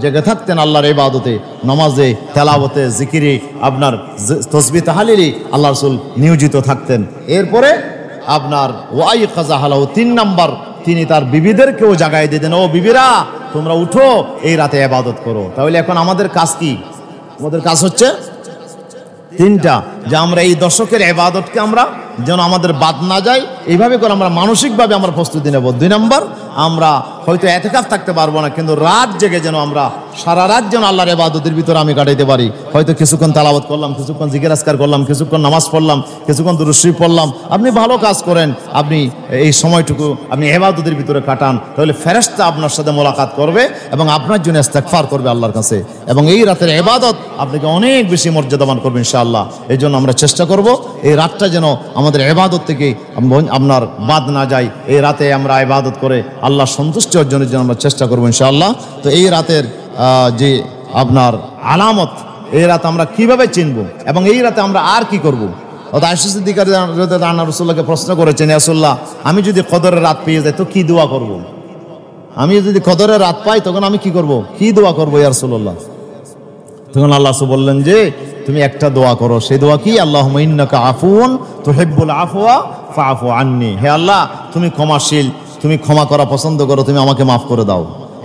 জেগে থাকতেন আল্লাহর ইবাদতে, নামাজে, তেলাওয়াতে, জিকিরে, আপনার তাসবিহ তাহলিলে আল্লাহ রাসূল নিয়োজিত থাকতেন। এরপরে আপনার ওয়াই কাযাহালাহু, 3 নম্বর তিনি তার বিবিদেরকেও জাগায় দিতেন, ও বিবিরা তোমরা উঠো, এই রাতে ইবাদত করো। তাহলে এখন আমাদের কাজ কি? আমাদের কাজ হচ্ছে 3টা, যে আমরা এই দশকের ইবাদতকে আমরা যেন আমাদের বাদ না যায়, এইভাবে করে আমরা মানসিকভাবে আমরা প্রস্তুতি নেব। 2 নম্বর, আমরা হয়তো ইতিকাফ থাকতে পারবো না, কিন্তু রাত জেগে যেন আমরা সারা রাত যেন আল্লাহর ইবাদতের ভিতরে আমি কাটাইতে পারি। হয়তো কিছুক্ষণ তেলাওয়াত করলাম, কিছুক্ষণ জিকির আজকার করলাম, কিছুক্ষণ নামাজ পড়লাম, কিছুক্ষণ দুরূদ শরীফ পড়লাম। আপনি ভালো কাজ করেন, আপনি এই সময়টুকু আপনি ইবাদতের ভিতরে কাটান, তাহলে ফেরেশতা আপনার সাথে মোলাকাত করবে এবং আপনার জন্য ইস্তেগফার করবে আল্লাহর কাছে, এবং এই রাতের ইবাদত আপনাকে অনেক বেশি মর্যাদাবান করবে ইনশাআল্লাহ। এই জন্য আমরা চেষ্টা করব এই রাতটা যেন আমাদের ইবাদত থেকে আপনার বাদ না যায়। এই রাতে আমরা ইবাদত করে আল্লাহ সন্তুষ্টি অর্জনের জন্য আমরা চেষ্টা করবো ইনশাআল্লাহ। তো এই রাতের যে আপনার আলামত, এই রাত আমরা কিভাবে চিনব এবং এই রাতে আমরা আর কি করব? আয়েশা সিদ্দিকা রাদিয়াল্লাহু আনহা রাসূলুল্লাহকে প্রশ্ন করেছেন, ইয়া রাসূলুল্লাহ আমি যদি কদরের রাত পেয়ে যাই তো কি দোয়া করব? আমি যদি কদরের রাত পাই তখন আমি কি করব? কি দোয়া করব ইয়া রাসূলুল্লাহ? তখন আল্লাহ বললেন যে তুমি একটা দোয়া করো। সেই দোয়া কি? আল্লাহুম্মা ইন্নাকা আফুউন তুহিব্বুল আফওয়া ফাআফু আন্নি। হে আল্লাহ, তুমি ক্ষমাশীল, তুমি ক্ষমা করা পছন্দ করো, তুমি আমাকে মাফ করে দাও।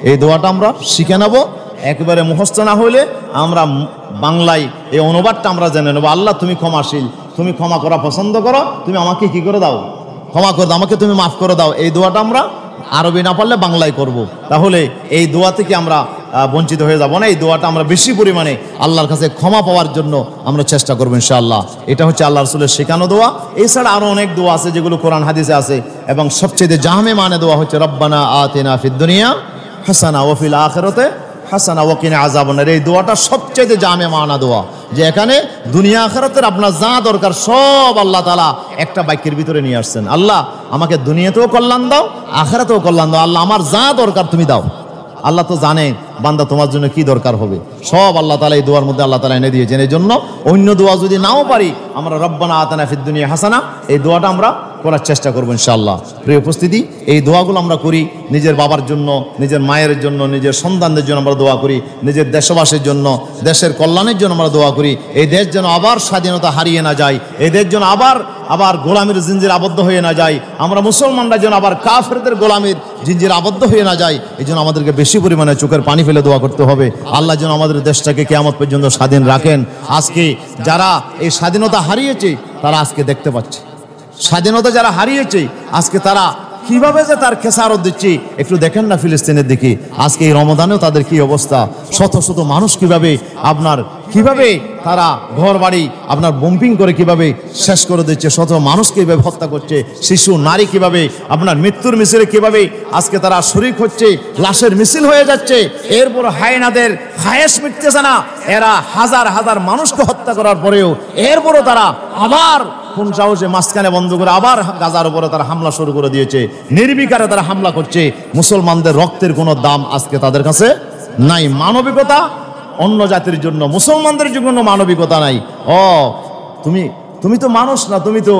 এই দোয়াটা আমরা শিখে নেব। একেবারে মুখস্থ না হলে আমরা বাংলায় এই অনুবাদটা আমরা জেনে নেব। আল্লাহ, তুমি ক্ষমাশীল, তুমি ক্ষমা করা পছন্দ করো, তুমি আমাকে কি করে দাও? ক্ষমা করে দাও, আমাকে তুমি মাফ করে দাও। এই দোয়াটা আমরা আরবি না পারলে বাংলায় করব। তাহলে এই দোয়া থেকে আমরা বঞ্চিত হয়ে যাব না। এই দোয়াটা আমরা বেশি পরিমাণে আল্লাহর কাছে ক্ষমা পাওয়ার জন্য আমরা চেষ্টা করবো ইনশাআল্লাহ। এটা হচ্ছে আল্লাহ রাসূলের শেখানো দোয়া। এছাড়া আরও অনেক দোয়া আছে যেগুলো কোরআন হাদিসে আছে, এবং সবচেয়ে জামে মানে দোয়া হচ্ছে রব্বানা আতিনা ফিদ দুনিয়া হাসানা ওয়া ফিল আখিরাতি হাসানা ওয়া কিনা আযাবান্নার। এই দোয়াটা সবচেয়ে জামে মানা দোয়া, যে এখানে দুনিয়া আখিরাতের আপনার যা দরকার সব আল্লাহ তাআলা একটা বাক্যের ভিতরে নিয়ে আসছেন। আল্লাহ, আমাকে দুনিয়াতেও কল্যাণ দাও, আখিরাতেও কল্যাণ দাও। আল্লাহ, আমার যা দরকার তুমি দাও। আল্লাহ তো জানে বান্দা তোমার জন্য কি দরকার হবে, সব আল্লাহ তাআলা এই দোয়ার মধ্যে আল্লাহ তাআলা এনে দিয়েছেন। এই জন্য অন্য দোয়া যদি নাও পারি, আমরা রব্বানা আতিনা ফিদ দুনিয়া হাসানা এই দোয়াটা আমরা করার চেষ্টা করবো ইনশাআল্লাহ। প্রিয় উপস্থিতি, এই দোয়াগুলো আমরা করি নিজের বাবার জন্য, নিজের মায়ের জন্য, নিজের সন্তানদের জন্য আমরা দোয়া করি, নিজের দেশবাসীর জন্য, দেশের কল্যাণের জন্য আমরা দোয়া করি। এই দেশ যেন আবার স্বাধীনতা হারিয়ে না যায়, এই দেশ যেন আবার গোলামির জিঞ্জির আবদ্ধ হয়ে না যায়, আমরা মুসলমানরা যেন আবার কাফেরদের গোলামির জিঞ্জির আবদ্ধ হয়ে না যায়। এই জন্য আমাদেরকে বেশি পরিমাণে চোখের পানি ফেলে দোয়া করতে হবে। আল্লাহ যেন আমাদের দেশটাকে কিয়ামত পর্যন্ত স্বাধীন রাখেন। আজকে যারা এই স্বাধীনতা হারিয়েছে তারা আজকে দেখতে পাচ্ছে, স্বাধীনতা যারা হারিয়েছে আজকে তারা কিভাবে যে তার খেসারত দিচ্ছে। একটু দেখেন না ফিলিস্তিনের দিকে, আজকে এই রমজানেও তাদের কি অবস্থা। শত শত মানুষ কিভাবে তারা ঘর বাড়ি আপনার বম্পিং করে কিভাবে শেষ করে দিচ্ছে, শত মানুষকে কিভাবে হত্যা করছে, শিশু নারী কিভাবে আপনার মৃত্যুর মিছিলে কিভাবে আজকে তারা শরীক হচ্ছে, লাশের মিছিল হয়ে যাচ্ছে। এরপর হায়নাদের খায়েশ মিটতেছে না, এরা হাজার হাজার মানুষকে হত্যা করার পরেও এরপরও তারা আবার কোন সাহসে মাঝখানে বন্ধ করে আবার গাজার উপরে তারা হামলা শুরু করে দিয়েছে। নির্বিকারে তারা হামলা করছে। মুসলমানদের রক্তের কোনো দাম আজকে তাদের কাছে নাই। মানবিকতা অন্য জাতির জন্য, মুসলমানদের জন্য মানবিকতা নাই। তুমি তো মানুষ না, তুমি তো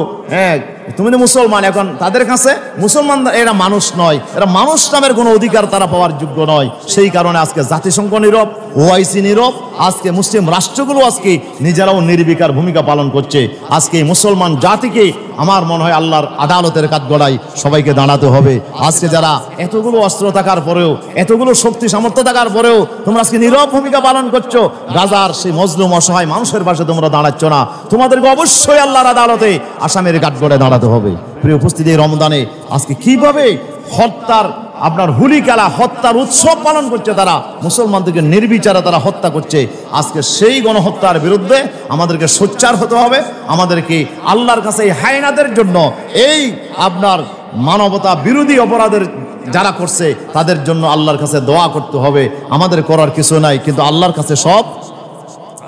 মুসলমান। এখন তাদের কাছে মুসলমান এরা মানুষ নয়, এরা মানুষ নামের কোনো অধিকার তারা পাওয়ার যোগ্য নয়। সেই কারণে আজকে জাতিসংঘ নীরব, ওআইসি নীরব, আজকে মুসলিম রাষ্ট্রগুলো আজকে নিজেরাও নির্বিকার ভূমিকা পালন করছে। আজকে মুসলমান জাতিকে আমার মনে হয় আল্লাহর আদালতের কাঠগড়ায় সবাইকে দাঁড়াতে হবে। আজকে যারা এতগুলো অস্ত্র থাকার পরেও, এতগুলো শক্তি সামর্থ্য থাকার পরেও তোমরা আজকে নীরব ভূমিকা পালন করছো, গাজার সেই মজলুম অসহায় মানুষের পাশে তোমরা দাঁড়াচ্ছ না, তোমাদেরকে অবশ্যই আল্লাহর আদালতে আসামের কাঠগড়ায় দাঁড়াতে হবে। প্রিয় উপস্থিতি, রমজানে আজকে কিভাবে আপনার হুলি খেলা, হত্যার উৎসব পালন করছে তারা, মুসলমানদেরকে নির্বিচারে তারা হত্যা করছে। আজকে সেই গণহত্যার বিরুদ্ধে আমাদেরকে সোচ্চার হতে হবে। আমাদেরকে আল্লাহর কাছে এই হায়নাদের জন্য, এই আপনার মানবতা বিরোধী অপরাধের যারা করছে তাদের জন্য আল্লাহর কাছে দোয়া করতে হবে। আমাদের করার কিছু নাই, কিন্তু আল্লাহর কাছে সব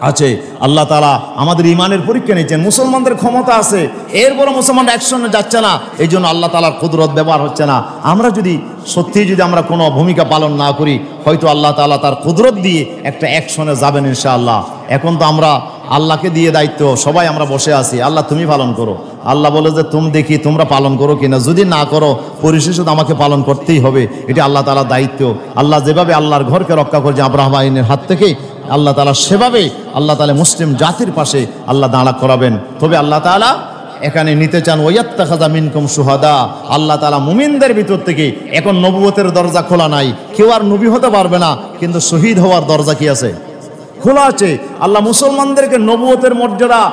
আছে। আল্লাহ তাআলা আমাদের ইমানের পরীক্ষা নিচ্ছেন। মুসলমানদের ক্ষমতা আছে, এরপরও মুসলমানরা অ্যাকশনে যাচ্ছে না। এই জন্য আল্লাহ তাআলার কুদরত ব্যবহার হচ্ছে না। আমরা যদি আমরা কোনো ভূমিকা পালন না করি, হয়তো আল্লাহ তাআলা তার কুদরত দিয়ে একটা অ্যাকশনে যাবেন ইনশাআল্লাহ। এখন তো আমরা আল্লাহকে দিয়ে দায়িত্ব, সবাই আমরা বসে আছি, আল্লাহ তুমি পালন করো। আল্লাহ বলে যে দেখি তোমরা পালন করো কিনা, যদি না করো পরিশেষে তো আমাকে পালন করতেই হবে। এটা আল্লাহ তাআলার দায়িত্ব। আল্লাহ যেভাবে আল্লাহর ঘরকে রক্ষা করছে আব্রাহা বাহিনীর হাত থেকে, আল্লাহ তাআলা সেভাবে আল্লাহ তাআলা মুসলিম জাতির পাশে আল্লাহ দাঁড়া করাবেন। তবে আল্লাহ তাআলা এখানে নিতে চান ওয়াত্তাখাযা মিনকুম শুহাদা। আল্লাহ তাআলা মুমিনদের ভিতর থেকে, এখন নবুয়তের দরজা খোলা নাই, কেউ আর নবী হতে পারবে না, কিন্তু শহীদ হওয়ার দরজা কি আছে? খোলা আছে। আল্লাহ মুসলমানদেরকে নবুয়তের মর্যাদা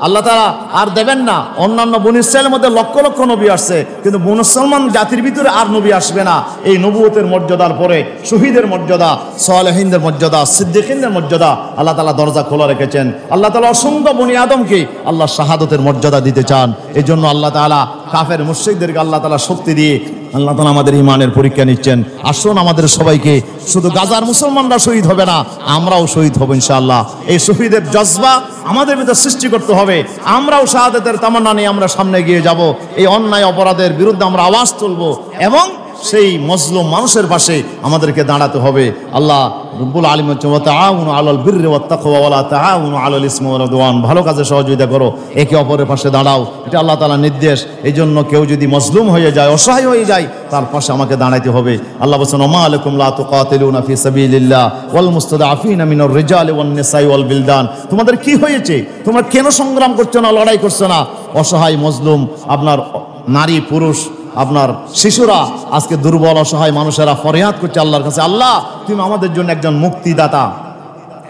আল্লাহ তাআলা আর দেবেন না। অন্যান্য বনী ইসরাঈলের মধ্যে লক্ষ লক্ষ নবী আসছে, কিন্তু মুসলমান জাতির ভিতরে আর নবী আসবে না। এই নবুয়তের মর্যাদার পরে শহীদের মর্যাদা, সালেহিনদের মর্যাদা, সিদ্দিকিনদের মর্যাদা আল্লাহ তাআলা দরজা খোলা রেখেছেন। আল্লাহ তাআলা অসংখ্য বনী আদমকে আল্লাহ শাহাদতের মর্যাদা দিতে চান। এই জন্য আল্লাহ তাআলা কাফের মুশরিকদেরকে আল্লাহ তাআলা শক্তি দিয়ে আল্লাহ তাআলা আমাদের ইমানের পরীক্ষা নিচ্ছেন। আসুন আমাদের সবাইকে, শুধু গাজার মুসলমানরা শহীদ হবে না, আমরাও শহীদ হব ইনশাআল্লাহ। এই শহীদের জজবা আমাদের ভিতরে সৃষ্টি করতে হবে। আমরাও শাহাদাতের তামান্না নিয়ে আমরা সামনে এগিয়ে যাব। এই অন্যায় অপরাধের বিরুদ্ধে আমরা আওয়াজ তুলব এবং সেই মজলুম মানুষের পাশে আমাদেরকে দাঁড়াতে হবে। আল্লাহ রব্বুল আলামিন বলেন ওয়া তাআউনু আলাল বিররি ওয়াত তাকওয়া ওয়া লা তাআউনু আলাল ইসমি ওয়াল উদওয়ান, ভালো কাজে সহযোগিতা করো, একে অপরের পাশে দাঁড়াও, এটা আল্লাহ তাআলার নির্দেশ। এই জন্য কেউ যদি মজলুম হয়ে যায়, অসহায় হয়ে যায়, তার পাশে আমাকে দাঁড়াইতে হবে। আল্লাহ বলেন ওয়া মা আলাইকুম লা তুকাতিলুনা ফি সাবিলিল্লাহ ওয়াল মুস্তাদআফিনা মিনার রিজালি ওয়ান নিসাই ওয়াল বিলদান, তোমাদের কি হয়েছে, তোমরা কেন সংগ্রাম করছো না, লড়াই করছো না? অসহায় মজলুম আপনার নারী পুরুষ আপনার শিশুরা আজকে দুর্বল অসহায় মানুষেরা ফরিয়াদ করছে আল্লাহর কাছে, আল্লাহ তুমি আমাদের জন্য একজন মুক্তিদাতা,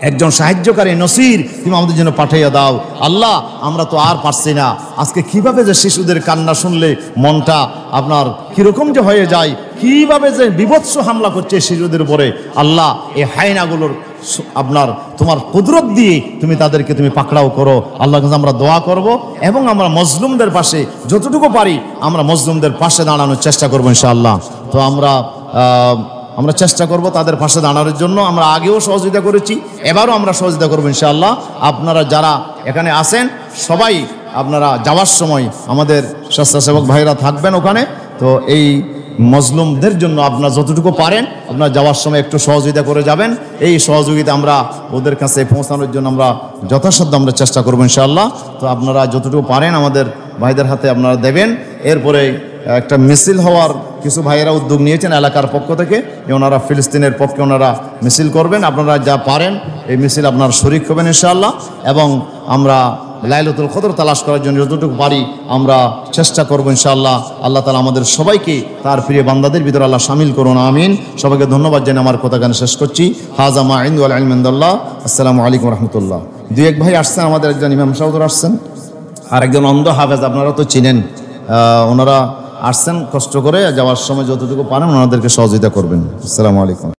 একজন সাহায্যকারী নসির তুমি আমাদের জন্য পাঠাইয়া দাও। আল্লাহ আমরা তো আর পারছি না, আজকে কিভাবে যে শিশুদের কান্না শুনলে মনটা আপনার কিরকম যে হয়ে যায়, কিভাবে যে বিভৎস হামলা করছে শিশুদের উপরে। আল্লাহ এই হায়নাগুলোর আপনার তোমার কুদরত দিয়ে তুমি তাদেরকে তুমি পাকড়াও করো। আল্লাহর কাছে আমরা দোয়া করব এবং আমরা মজলুমদের পাশে যতটুকু পারি আমরা মজলুমদের পাশে দাঁড়ানোর চেষ্টা করবো ইনশাআল্লাহ। তো আমরা চেষ্টা করব তাদের পাশে দাঁড়ানোর জন্য। আমরা আগেও সহযোগিতা করেছি, এবারও আমরা সহযোগিতা করবো ইনশাআল্লাহ। আপনারা যারা এখানে আছেন সবাই আপনারা যাওয়ার সময় আমাদের স্বেচ্ছাসেবক ভাইরা থাকবেন ওখানে, তো এই মজলুমদের জন্য আপনারা যতটুকু পারেন আপনারা যাওয়ার সময় একটু সহযোগিতা করে যাবেন। এই সহযোগিতা আমরা ওদের কাছে পৌঁছানোর জন্য আমরা যথাসাধ্য আমরা চেষ্টা করবো ইনশাআল্লাহ। তো আপনারা যতটুকু পারেন আমাদের ভাইদের হাতে আপনারা দেবেন। এরপরে একটা মিছিল হওয়ার কিছু ভাইয়েরা উদ্যোগ নিয়েছেন এলাকার পক্ষ থেকে, যে ওনারা ফিলিস্তিনের পক্ষে ওনারা মিছিল করবেন। আপনারা যা পারেন এই মিছিল আপনারা শরীক হবেন ইনশাআল্লাহ। এবং আমরা লাইলাতুল কদর তালাশ করার জন্য যতটুকু পারি আমরা চেষ্টা করবো ইনশাআল্লাহ। আল্লাহ তাআলা আমাদের সবাইকে তার প্রিয় বান্দাদের ভিতরে আল্লাহ শামিল করুন, আমিন। সবাইকে ধন্যবাদ জানিয়ে আমার কথা গান শেষ করছি। হাযা মা ইনদি ওয়াল ইলমু ইনদাল্লাহ। আসসালামু আলাইকুম ওয়া রাহমাতুল্লাহ। দুই এক ভাই আসছেন, আমাদের একজন ইমাম সাহেব আসছেন আর একজন অন্ধ হাফেজ, আপনারা তো চিনেন, ওনারা আসছেন কষ্ট করে। যাওয়ার সময় যতটুকু পারেন ওনাদেরকে সহযোগিতা করবেন। আসসালামু আলাইকুম।